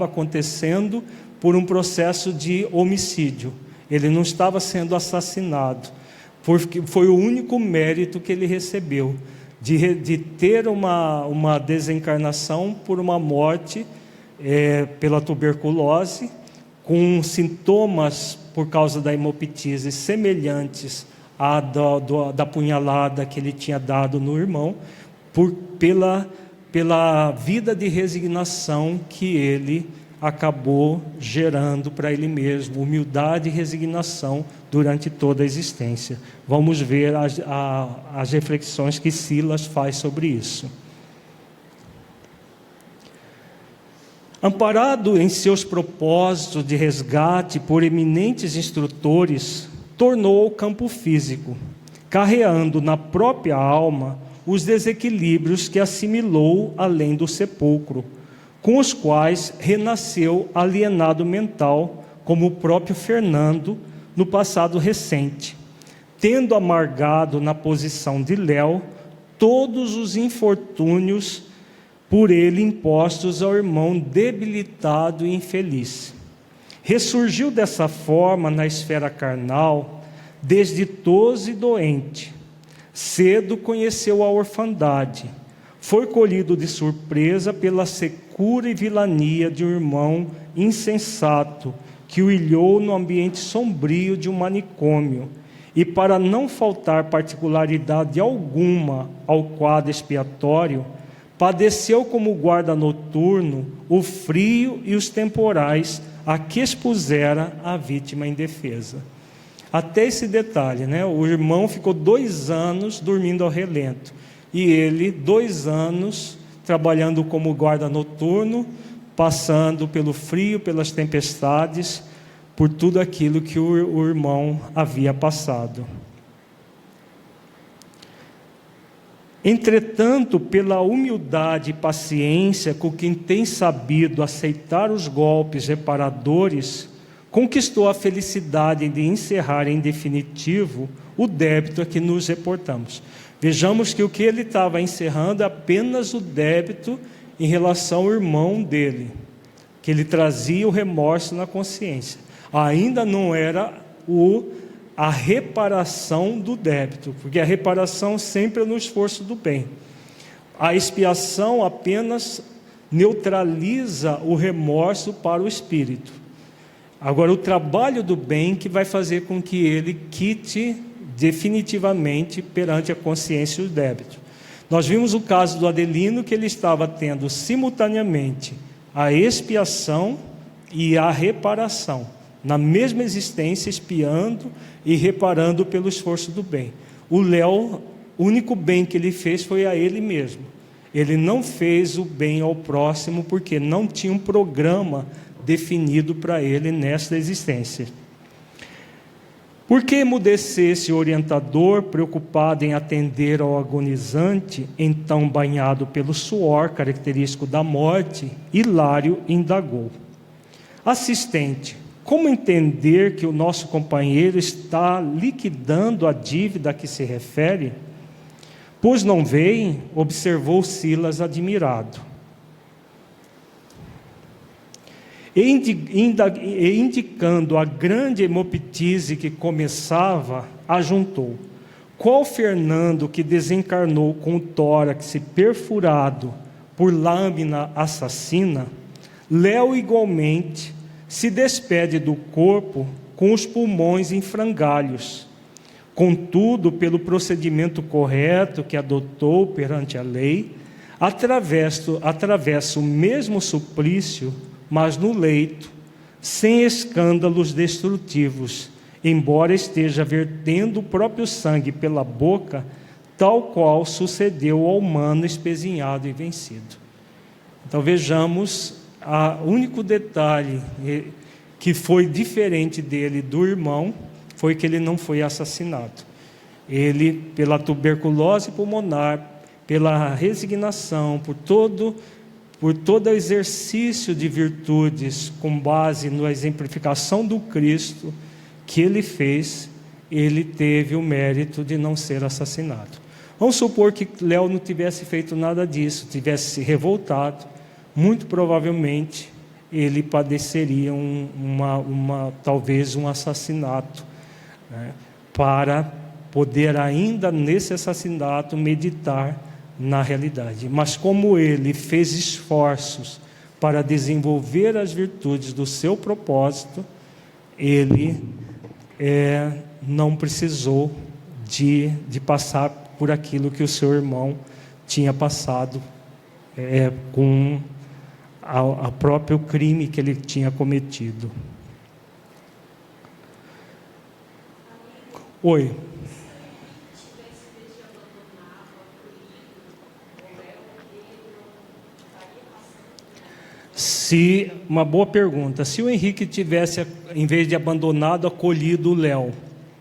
acontecendo por um processo de homicídio, ele não estava sendo assassinado, porque foi o único mérito que ele recebeu, de ter uma desencarnação por uma morte pela tuberculose, com sintomas por causa da hemoptise semelhantes à da punhalada que ele tinha dado no irmão, pela vida de resignação que ele acabou gerando para ele mesmo, humildade e resignação durante toda a existência. Vamos ver as reflexões que Silas faz sobre isso. Amparado em seus propósitos de resgate por eminentes instrutores, tornou ao campo físico, carreando na própria alma os desequilíbrios que assimilou além do sepulcro, com os quais renasceu alienado mental, como o próprio Fernando no passado recente, tendo amargado na posição de Léo todos os infortúnios por ele impostos ao irmão debilitado e infeliz. Ressurgiu dessa forma na esfera carnal, desditoso e doente. Cedo conheceu a orfandade. Foi colhido de surpresa pela secura e vilania de um irmão insensato, que o ilhou no ambiente sombrio de um manicômio, e para não faltar particularidade alguma ao quadro expiatório, padeceu como guarda noturno o frio e os temporais a que expusera a vítima indefesa. Até esse detalhe, né? O irmão ficou 2 anos dormindo ao relento, e ele 2 anos trabalhando como guarda noturno, passando pelo frio, pelas tempestades, por tudo aquilo que o irmão havia passado. Entretanto, pela humildade e paciência com quem tem sabido aceitar os golpes reparadores, conquistou a felicidade de encerrar em definitivo o débito a que nos reportamos. Vejamos que o que ele estava encerrando é apenas o débito em relação ao irmão dele, que ele trazia o remorso na consciência. Ainda não era a reparação do débito, porque a reparação sempre é no esforço do bem. A expiação apenas neutraliza o remorso para o espírito. Agora, o trabalho do bem que vai fazer com que ele quite definitivamente perante a consciência o débito. Nós vimos o caso do Adelino, que ele estava tendo simultaneamente a expiação e a reparação, na mesma existência, expiando e reparando pelo esforço do bem. O Léo, o único bem que ele fez foi a ele mesmo. Ele não fez o bem ao próximo, porque não tinha um programa definido para ele nesta existência. Por que emudecesse o orientador, preocupado em atender ao agonizante, então banhado pelo suor característico da morte? Hilário indagou: Assistente, como entender que o nosso companheiro está liquidando a dívida a que se refere? Pois não veem, observou Silas admirado. E indicando a grande hemoptise que começava, ajuntou: qual Fernando que desencarnou com o tórax perfurado por lâmina assassina, Léo igualmente se despede do corpo com os pulmões em frangalhos. Contudo, pelo procedimento correto que adotou perante a lei, atravessa o mesmo suplício, mas no leito, sem escândalos destrutivos, embora esteja vertendo o próprio sangue pela boca, tal qual sucedeu ao humano espezinhado e vencido. Então vejamos, o único detalhe que foi diferente dele do irmão foi que ele não foi assassinado. Ele, pela tuberculose pulmonar, pela resignação, por todo o exercício de virtudes com base na exemplificação do Cristo que ele fez, ele teve o mérito de não ser assassinado. Vamos supor que Léo não tivesse feito nada disso, tivesse se revoltado, muito provavelmente ele padeceria talvez um assassinato, né, para poder ainda nesse assassinato meditar na realidade. Mas como ele fez esforços para desenvolver as virtudes do seu propósito, ele não precisou de passar por aquilo que o seu irmão tinha passado, com o próprio crime que ele tinha cometido. Oi. Uma boa pergunta. Se o Henrique tivesse, em vez de abandonado, acolhido o Léo,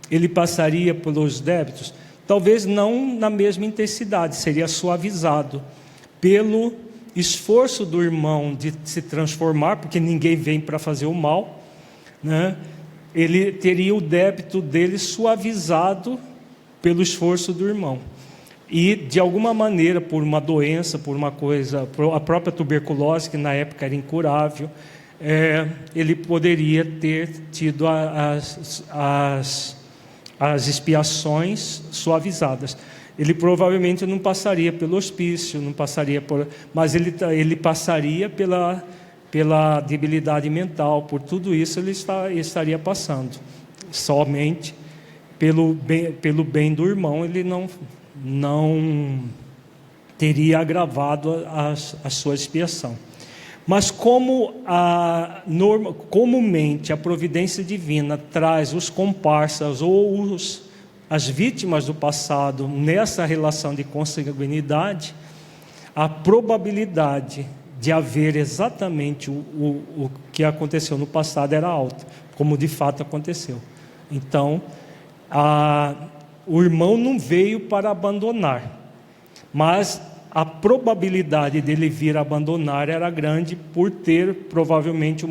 ele passaria pelos débitos? Talvez não na mesma intensidade, seria suavizado pelo esforço do irmão de se transformar, porque ninguém vem para fazer o mal, né? Ele teria o débito dele suavizado pelo esforço do irmão. E, de alguma maneira, por uma doença, por uma coisa, por a própria tuberculose, que na época era incurável, ele poderia ter tido as expiações suavizadas. Ele provavelmente não passaria pelo hospício, mas ele passaria pela debilidade mental, por tudo isso ele estaria passando. Somente pelo bem do irmão, ele não teria agravado a sua expiação. Mas comumente a providência divina traz os comparsas ou as vítimas do passado nessa relação de consanguinidade, a probabilidade de haver exatamente o que aconteceu no passado era alta, como de fato aconteceu. Então, o irmão não veio para abandonar, mas a probabilidade dele vir a abandonar era grande por ter provavelmente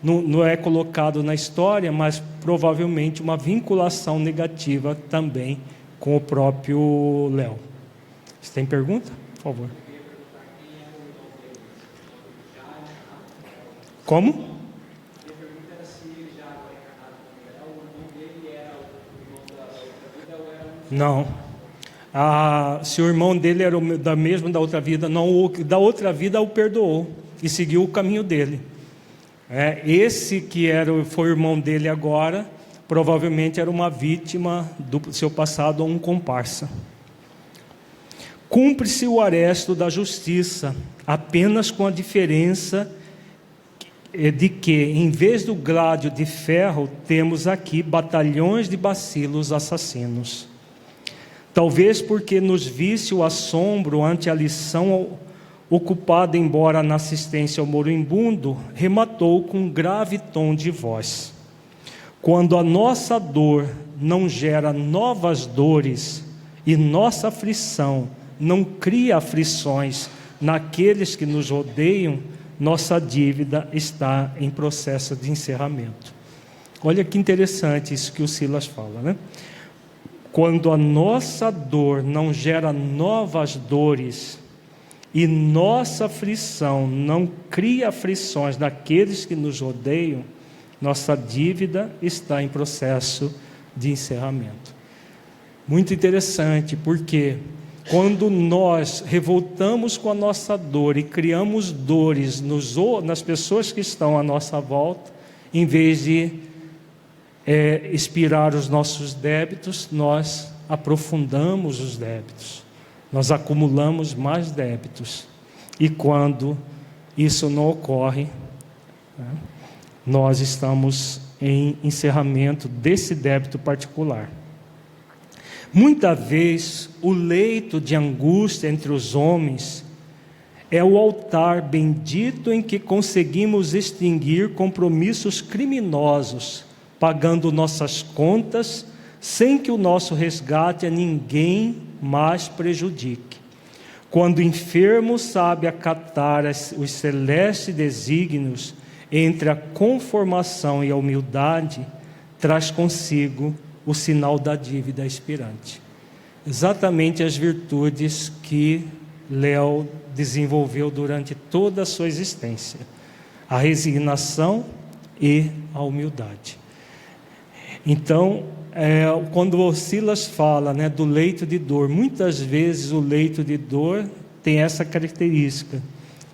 não é colocado na história, mas provavelmente uma vinculação negativa também com o próprio Léo. Você tem pergunta? Por favor. Como? Não. Se o irmão dele era mesmo da outra vida, não, da outra vida o perdoou e seguiu o caminho dele. Esse que foi o irmão dele agora, provavelmente era uma vítima do seu passado ou um comparsa. Cumpre-se o aresto da justiça, apenas com a diferença de que, em vez do gládio de ferro, temos aqui batalhões de bacilos assassinos. Talvez porque nos visse o assombro ante a lição ocupada, embora na assistência ao moribundo, rematou com um grave tom de voz: quando a nossa dor não gera novas dores e nossa aflição não cria aflições naqueles que nos rodeiam, nossa dívida está em processo de encerramento. Olha que interessante isso que o Silas fala, né? Quando a nossa dor não gera novas dores e nossa aflição não cria aflições daqueles que nos rodeiam, nossa dívida está em processo de encerramento. Muito interessante, porque quando nós revoltamos com a nossa dor e criamos dores nas pessoas que estão à nossa volta, em vez de expirar os nossos débitos, nós aprofundamos os débitos, nós acumulamos mais débitos, e quando isso não ocorre, né, nós estamos em encerramento desse débito particular. Muitas vezes, o leito de angústia entre os homens é o altar bendito em que conseguimos extinguir compromissos criminosos, pagando nossas contas, sem que o nosso resgate a ninguém mais prejudique. Quando o enfermo sabe acatar os celestes desígnios entre a conformação e a humildade, traz consigo o sinal da dívida expirante. Exatamente as virtudes que Léo desenvolveu durante toda a sua existência: a resignação e a humildade. Então, quando o Silas fala, né, do leito de dor, muitas vezes o leito de dor tem essa característica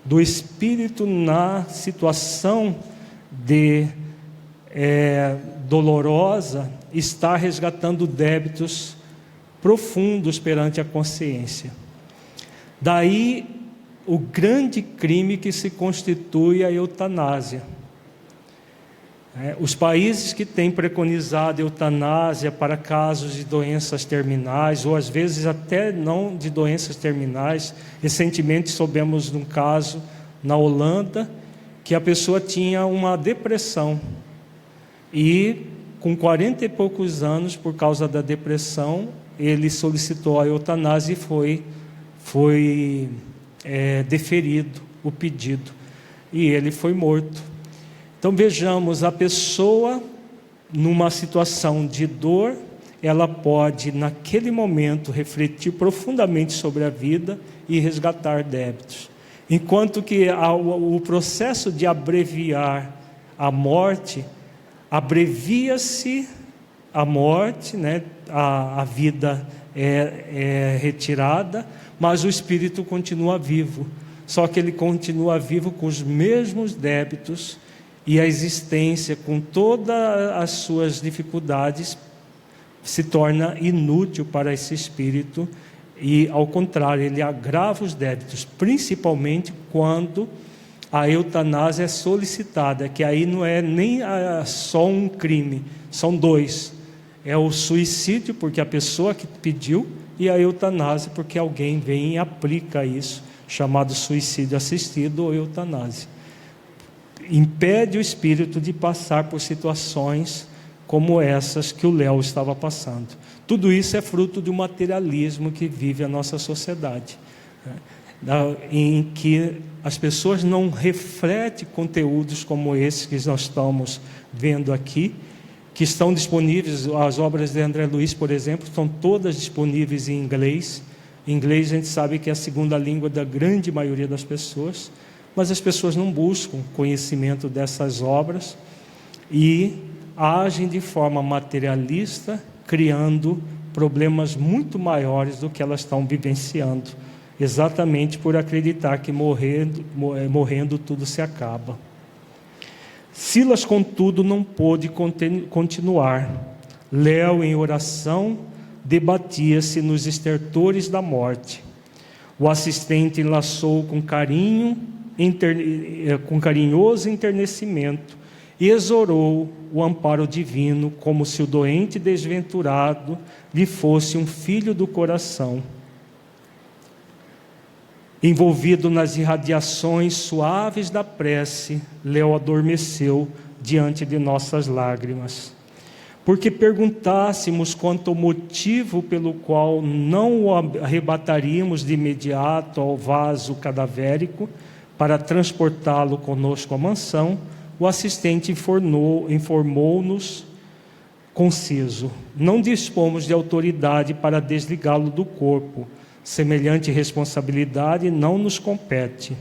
do espírito na situação dolorosa, está resgatando débitos profundos perante a consciência. Daí o grande crime que se constitui a eutanásia. Os países que têm preconizado a eutanásia para casos de doenças terminais, ou às vezes até não de doenças terminais, recentemente soubemos de um caso na Holanda, que a pessoa tinha uma depressão, e com 40 e poucos anos, por causa da depressão, ele solicitou a eutanásia e foi deferido o pedido, e ele foi morto. Então vejamos, a pessoa numa situação de dor, ela pode naquele momento refletir profundamente sobre a vida e resgatar débitos. Enquanto que o processo de abreviar a morte, abrevia-se a morte, né? A vida é retirada, mas o espírito continua vivo. Só que ele continua vivo com os mesmos débitos, e a existência, com todas as suas dificuldades, se torna inútil para esse espírito, e ao contrário, ele agrava os débitos, principalmente quando a eutanásia é solicitada, que aí não é nem só um crime, são dois: é o suicídio, porque a pessoa que pediu, e a eutanásia, porque alguém vem e aplica isso, chamado suicídio assistido ou eutanásia. Impede o espírito de passar por situações como essas que o Léo estava passando. Tudo isso é fruto do materialismo que vive a nossa sociedade, né? Em que as pessoas não refletem conteúdos como esses que nós estamos vendo aqui, que estão disponíveis. As obras de André Luiz, por exemplo, estão todas disponíveis em inglês. Em inglês a gente sabe que é a segunda língua da grande maioria das pessoas, mas as pessoas não buscam conhecimento dessas obras e agem de forma materialista, criando problemas muito maiores do que elas estão vivenciando, exatamente por acreditar que morrendo tudo se acaba. Silas, contudo, não pôde continuar. Léo, em oração, debatia-se nos estertores da morte. O assistente enlaçou com carinhoso enternecimento e exorou o amparo divino, como se o doente desventurado lhe fosse um filho do coração. Envolvido nas irradiações suaves da prece, Léo adormeceu diante de nossas lágrimas. Porque perguntássemos quanto ao motivo pelo qual não o arrebataríamos de imediato ao vaso cadavérico, para transportá-lo conosco à mansão, o assistente informou-nos conciso: não dispomos de autoridade para desligá-lo do corpo. Semelhante responsabilidade não nos compete.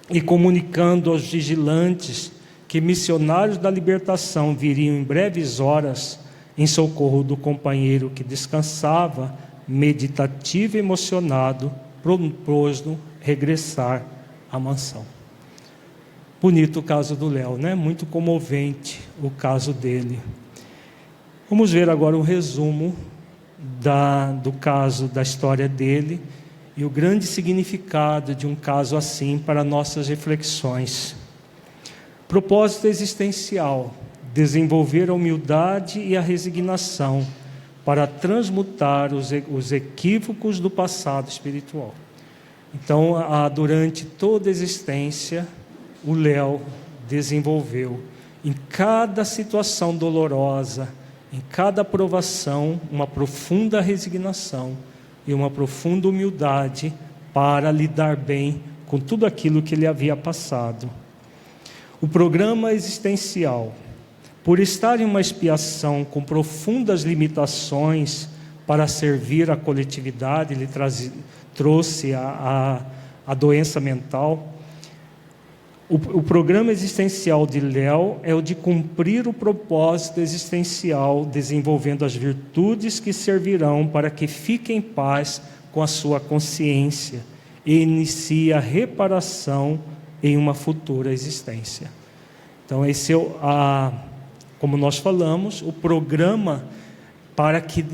E comunicando aos vigilantes que missionários da libertação viriam em breves horas em socorro do companheiro que descansava, meditativo e emocionado, propôs-nos regressar à mansão. Bonito o caso do Léo, né? Muito comovente o caso dele. Vamos ver agora um resumo do caso, da história dele e o grande significado de um caso assim para nossas reflexões. Propósito existencial: desenvolver a humildade e a resignação para transmutar os equívocos do passado espiritual. Então, durante toda a existência, o Léo desenvolveu, em cada situação dolorosa, em cada provação, uma profunda resignação e uma profunda humildade para lidar bem com tudo aquilo que ele havia passado. O programa existencial, por estar em uma expiação com profundas limitações para servir a coletividade, ele trouxe a doença mental. O programa existencial de Léo é o de cumprir o propósito existencial, desenvolvendo as virtudes que servirão para que fique em paz com a sua consciência e inicie a reparação em uma futura existência. Então, esse é como nós falamos, o programa. Para que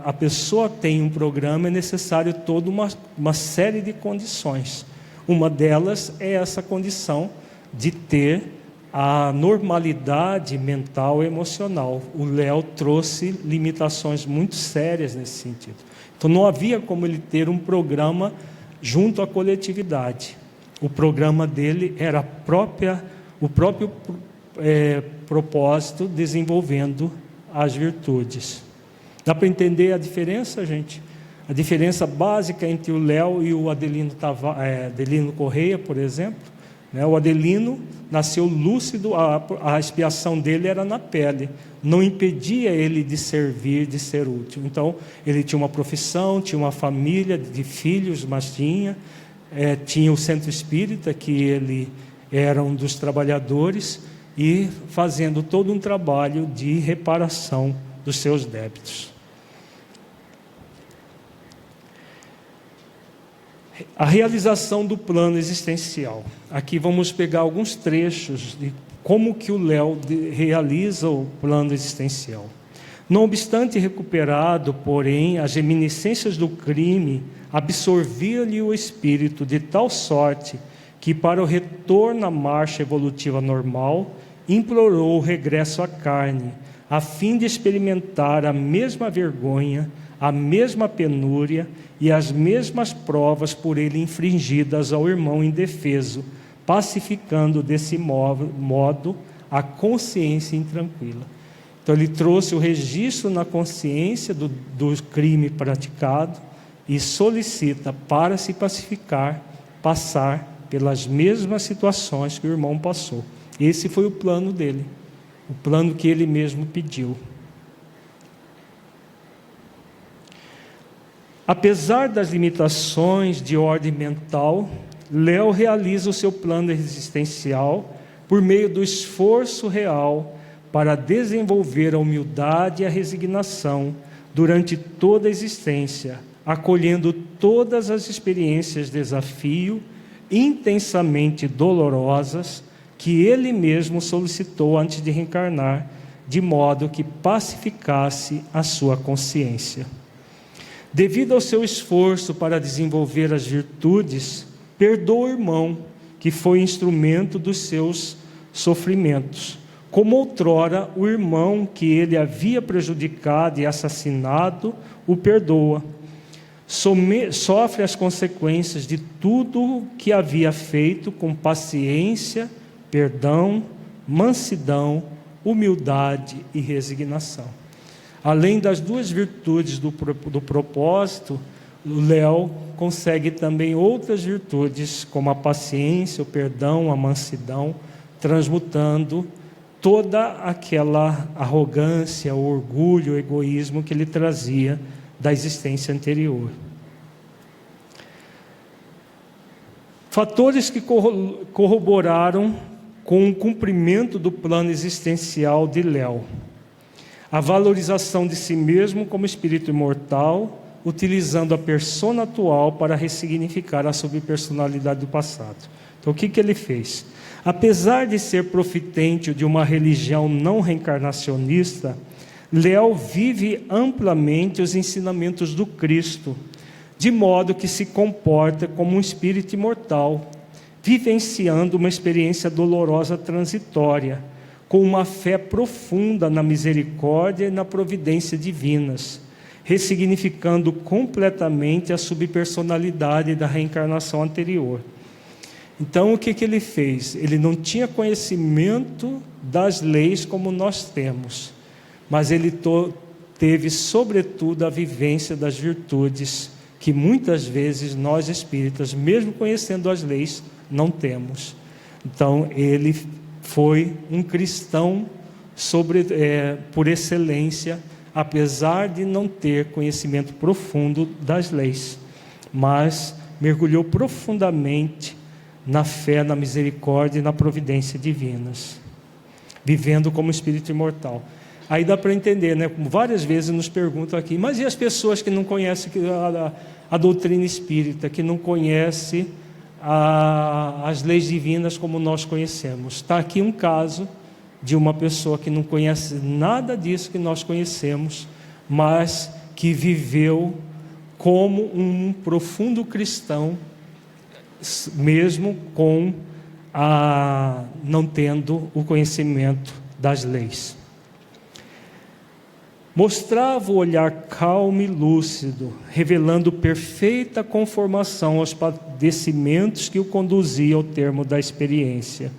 a pessoa tenha um programa, é necessário toda uma série de condições. Uma delas é essa condição de ter a normalidade mental e emocional. O Léo trouxe limitações muito sérias nesse sentido. Então, não havia como ele ter um programa junto à coletividade. O programa dele era o próprio propósito, desenvolvendo as virtudes. Dá para entender a diferença, gente? A diferença básica entre o Léo e o Adelino Correia, por exemplo, né? O Adelino nasceu lúcido, a expiação dele era na pele, não impedia ele de servir, de ser útil. Então, ele tinha uma profissão, tinha uma família de filhos, mas tinha o centro espírita, que ele era um dos trabalhadores, e fazendo todo um trabalho de reparação dos seus débitos. A realização do plano existencial. Aqui vamos pegar alguns trechos de como que o Léo realiza o plano existencial. Não obstante recuperado, porém, as reminiscências do crime absorviam-lhe o espírito de tal sorte que, para o retorno à marcha evolutiva normal, implorou o regresso à carne, a fim de experimentar a mesma vergonha, a mesma penúria e as mesmas provas por ele infringidas ao irmão indefeso, pacificando desse modo a consciência intranquila. Então, ele trouxe o registro na consciência do crime praticado e solicita, para se pacificar, passar pelas mesmas situações que o irmão passou. Esse foi o plano dele, o plano que ele mesmo pediu. Apesar das limitações de ordem mental, Léo realiza o seu plano existencial por meio do esforço real para desenvolver a humildade e a resignação durante toda a existência, acolhendo todas as experiências de desafio intensamente dolorosas que ele mesmo solicitou antes de reencarnar, de modo que pacificasse a sua consciência. Devido ao seu esforço para desenvolver as virtudes, perdoa o irmão, que foi instrumento dos seus sofrimentos, como outrora o irmão que ele havia prejudicado e assassinado o perdoa. Sofre as consequências de tudo que havia feito com paciência, perdão, mansidão, humildade e resignação. Além das duas virtudes do propósito, o Léo consegue também outras virtudes, como a paciência, o perdão, a mansidão, transmutando toda aquela arrogância, o orgulho, o egoísmo que ele trazia da existência anterior. Fatores que corroboraram com o cumprimento do plano existencial de Léo: a valorização de si mesmo como espírito imortal, utilizando a persona atual para ressignificar a subpersonalidade do passado. Então, o que ele fez? Apesar de ser profitente de uma religião não reencarnacionista, Léo vive amplamente os ensinamentos do Cristo, de modo que se comporta como um espírito imortal, vivenciando uma experiência dolorosa transitória, com uma fé profunda na misericórdia e na providência divinas, ressignificando completamente a subpersonalidade da reencarnação anterior. Então, o que ele fez? Ele não tinha conhecimento das leis como nós temos, mas ele teve, sobretudo, a vivência das virtudes, que muitas vezes nós espíritas, mesmo conhecendo as leis, não temos. Então, ele foi um cristão por excelência, apesar de não ter conhecimento profundo das leis, mas mergulhou profundamente na fé, na misericórdia e na providência divinas, vivendo como espírito imortal. Aí dá para entender, né? Como várias vezes nos perguntam aqui, mas e as pessoas que não conhecem a doutrina espírita, que não conhecem as leis divinas como nós conhecemos? Está aqui um caso de uma pessoa que não conhece nada disso que nós conhecemos, mas que viveu como um profundo cristão, mesmo não tendo o conhecimento das leis. Mostrava o olhar calmo e lúcido, revelando perfeita conformação aos padecimentos que o conduzia ao termo da experiência.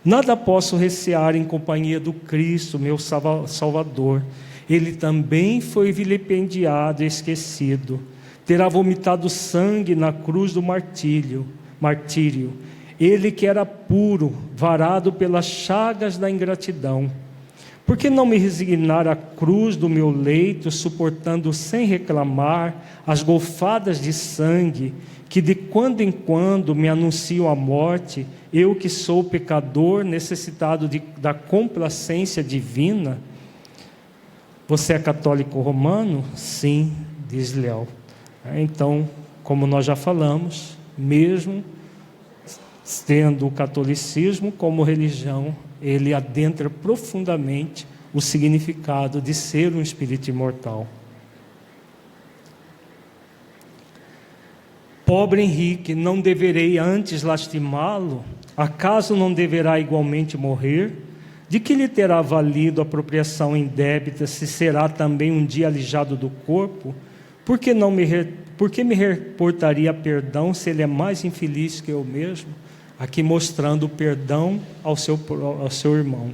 Nada posso recear em companhia do Cristo, meu Salvador. Ele também foi vilipendiado e esquecido. Terá vomitado sangue na cruz do martírio. Ele que era puro, varado pelas chagas da ingratidão. Por que não me resignar à cruz do meu leito, suportando sem reclamar as golfadas de sangue, que de quando em quando me anunciam a morte, eu que sou pecador, necessitado da complacência divina? Você é católico romano? Sim, diz Léo. Então, como nós já falamos, mesmo tendo o catolicismo como religião, ele adentra profundamente o significado de ser um espírito imortal. Pobre Henrique, não deverei antes lastimá-lo? Acaso não deverá igualmente morrer? De que lhe terá valido a apropriação indébita, se será também um dia alijado do corpo? Por que me reportaria perdão, se ele é mais infeliz que eu mesmo? Aqui mostrando o perdão ao seu irmão.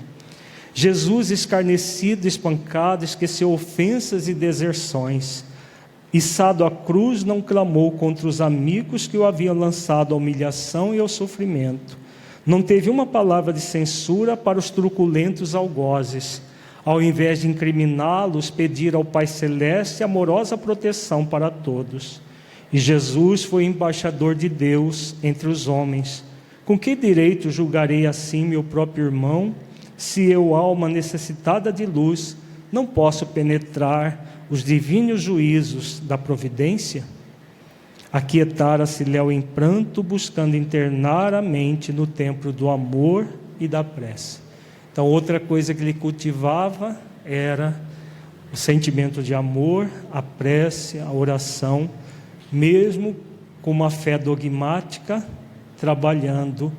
Jesus, escarnecido, espancado, esqueceu ofensas e deserções. Içado à cruz, não clamou contra os amigos que o haviam lançado à humilhação e ao sofrimento. Não teve uma palavra de censura para os truculentos algozes. Ao invés de incriminá-los, pedir ao Pai Celeste amorosa proteção para todos. E Jesus foi embaixador de Deus entre os homens. Com que direito julgarei assim meu próprio irmão, se eu, alma necessitada de luz, não posso penetrar os divinos juízos da providência? Aquietara-se Léo em pranto, buscando internar a mente no templo do amor e da prece. Então, outra coisa que ele cultivava era o sentimento de amor, a prece, a oração, mesmo com uma fé dogmática, trabalhando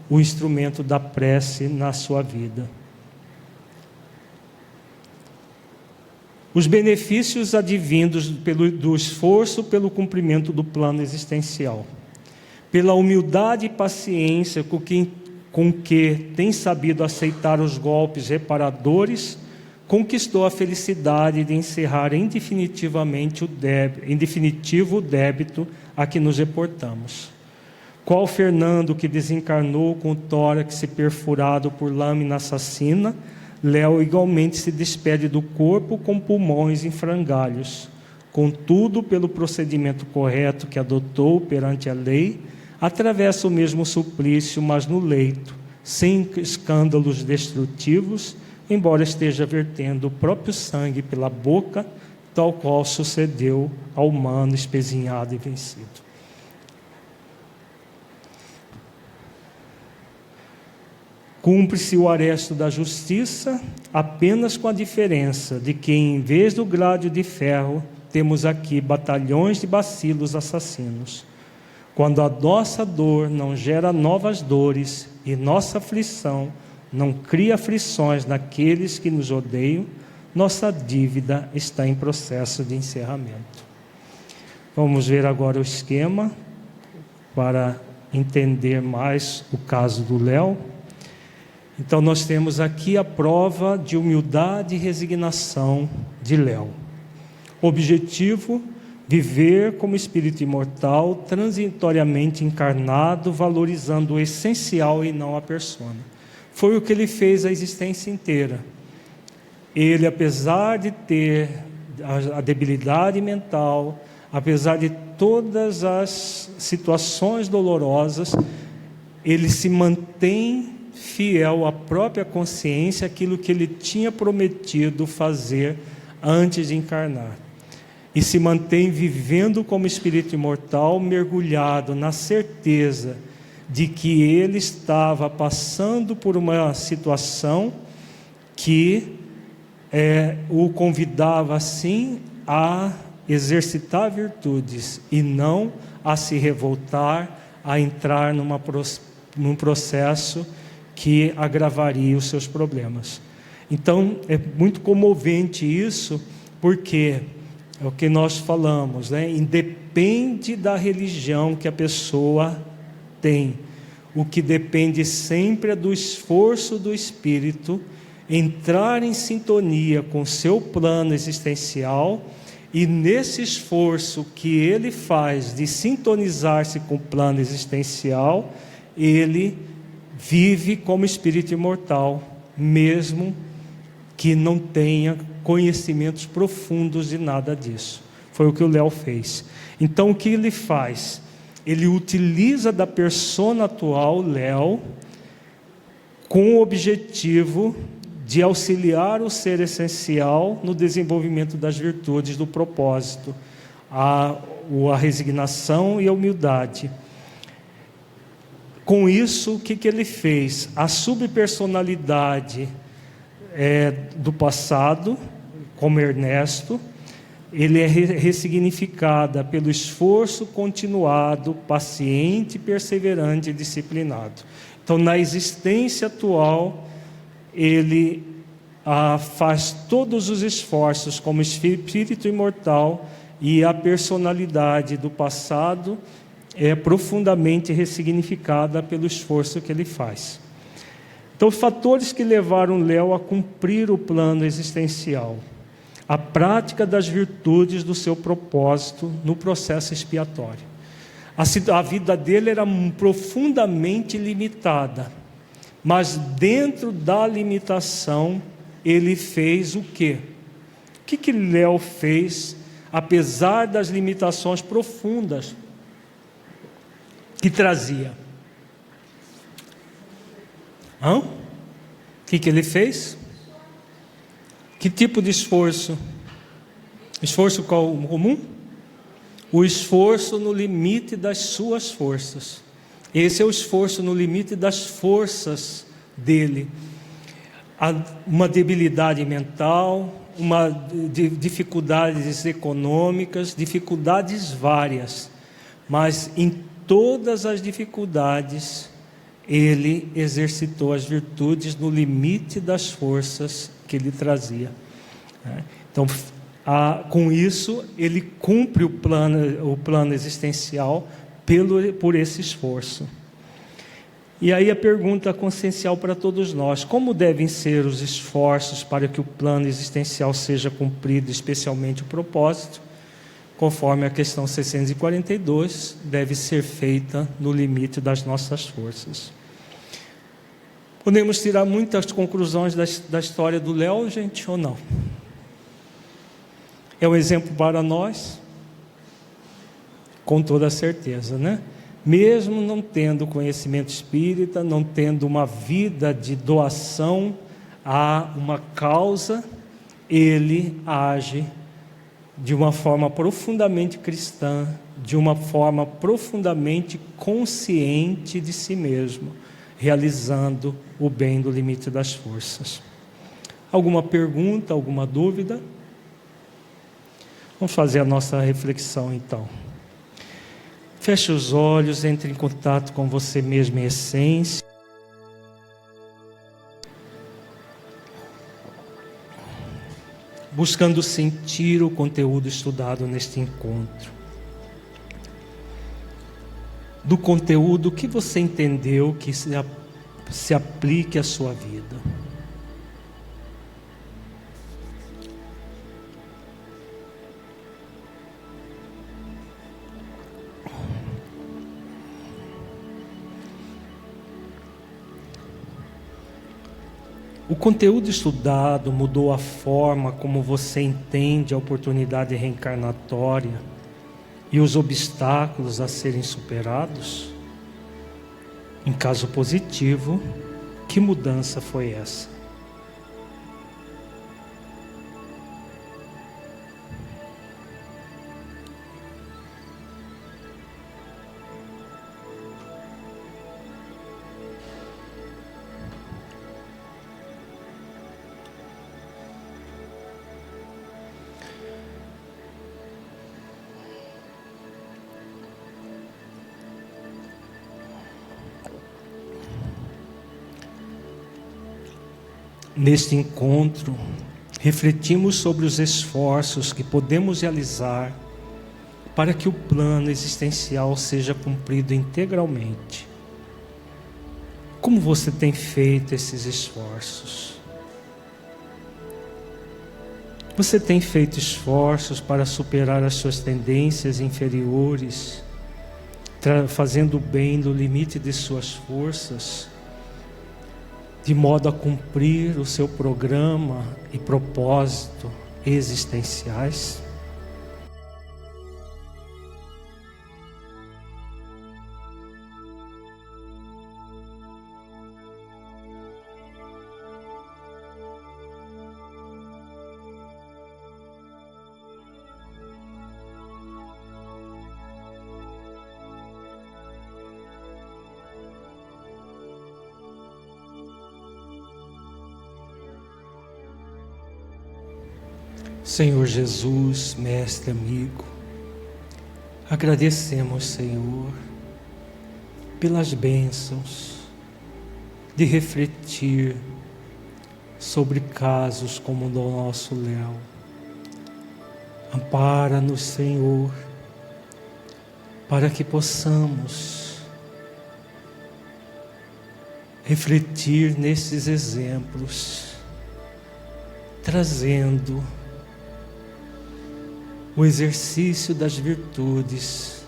o instrumento da prece na sua vida. Os benefícios advindos do esforço pelo cumprimento do plano existencial, pela humildade e paciência com que tem sabido aceitar os golpes reparadores, conquistou a felicidade de encerrar em definitivo o débito a que nos reportamos. Qual Fernando que desencarnou com o tórax perfurado por lâmina assassina, Léo igualmente se despede do corpo com pulmões em frangalhos. Contudo, pelo procedimento correto que adotou perante a lei, atravessa o mesmo suplício, mas no leito, sem escândalos destrutivos, embora esteja vertendo o próprio sangue pela boca, tal qual sucedeu ao humano espezinhado e vencido. Cumpre-se o aresto da justiça, apenas com a diferença de que, em vez do grádio de ferro, temos aqui batalhões de bacilos assassinos. Quando a nossa dor não gera novas dores e nossa aflição não cria aflições naqueles que nos odeiam, nossa dívida está em processo de encerramento. Vamos ver agora o esquema para entender mais o caso do Léo. Então nós temos aqui a prova de humildade e resignação de Léo. Objetivo: viver como espírito imortal, transitoriamente encarnado, valorizando o essencial e não a persona. Foi o que ele fez a existência inteira. Ele, apesar de ter a debilidade mental, apesar de todas as situações dolorosas, ele se mantém fiel à própria consciência, aquilo que ele tinha prometido fazer antes de encarnar. E se mantém vivendo como espírito imortal, mergulhado na certeza de que ele estava passando por uma situação que o convidava, sim, a exercitar virtudes e não a se revoltar, a entrar num processo que agravaria os seus problemas. Então, é muito comovente isso, porque é o que nós falamos, né? Independe da religião que a pessoa tem. O que depende sempre é do esforço do espírito entrar em sintonia com seu plano existencial, e nesse esforço que ele faz de sintonizar-se com o plano existencial, ele vive como espírito imortal, mesmo que não tenha conhecimentos profundos de nada disso. Foi o que o Léo fez. Então o que ele faz? Ele utiliza da persona atual, Léo, com o objetivo de auxiliar o ser essencial no desenvolvimento das virtudes do propósito, a resignação e a humildade. Com isso, o que ele fez? A subpersonalidade do passado, como Ernesto, ele é ressignificada pelo esforço continuado, paciente, perseverante e disciplinado. Então, na existência atual, ele faz todos os esforços como espírito imortal, e a personalidade do passado é profundamente ressignificada pelo esforço que ele faz. Então, os fatores que levaram Léo a cumprir o plano existencial: a prática das virtudes do seu propósito no processo expiatório. A vida dele era profundamente limitada, mas dentro da limitação ele fez o quê? O que Léo fez, apesar das limitações profundas que trazia? O que ele fez? Que tipo de esforço? Esforço comum? O esforço no limite das suas forças. Esse é o esforço no limite das forças dele. Uma debilidade mental, dificuldades econômicas, dificuldades várias. Mas em todas as dificuldades, ele exercitou as virtudes no limite das forças que ele trazia. Então, com isso, ele cumpre o plano existencial por esse esforço. E aí a pergunta consciencial para todos nós: como devem ser os esforços para que o plano existencial seja cumprido, especialmente o propósito? Conforme a questão 642, deve ser feita no limite das nossas forças. Podemos tirar muitas conclusões da história do Léo, gente, ou não? É um exemplo para nós? Com toda certeza, né? Mesmo não tendo conhecimento espírita, não tendo uma vida de doação a uma causa, ele age de uma forma profundamente cristã, de uma forma profundamente consciente de si mesmo, realizando o bem do limite das forças. Alguma pergunta, alguma dúvida? Vamos fazer a nossa reflexão então. Feche os olhos, entre em contato com você mesmo em essência. Buscando sentir o conteúdo estudado neste encontro. Do conteúdo que você entendeu que se aplique à sua vida. O conteúdo estudado mudou a forma como você entende a oportunidade reencarnatória e os obstáculos a serem superados? Em caso positivo, que mudança foi essa? Neste encontro, refletimos sobre os esforços que podemos realizar para que o plano existencial seja cumprido integralmente. Como você tem feito esses esforços? Você tem feito esforços para superar as suas tendências inferiores, fazendo o bem no limite de suas forças, de modo a cumprir o seu programa e propósito existenciais? Senhor Jesus, mestre amigo, agradecemos, Senhor, pelas bênçãos de refletir sobre casos como o do nosso Léo. Ampara-nos, Senhor, para que possamos refletir nesses exemplos, trazendo o exercício das virtudes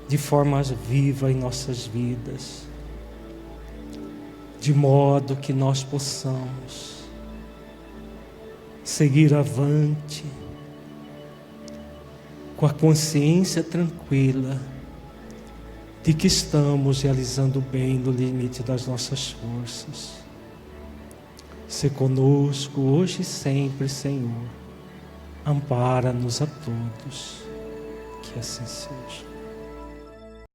de forma viva em nossas vidas, de modo que nós possamos seguir avante com a consciência tranquila de que estamos realizando o bem no limite das nossas forças. Se conosco hoje e sempre, Senhor. Ampara-nos a todos, que assim seja.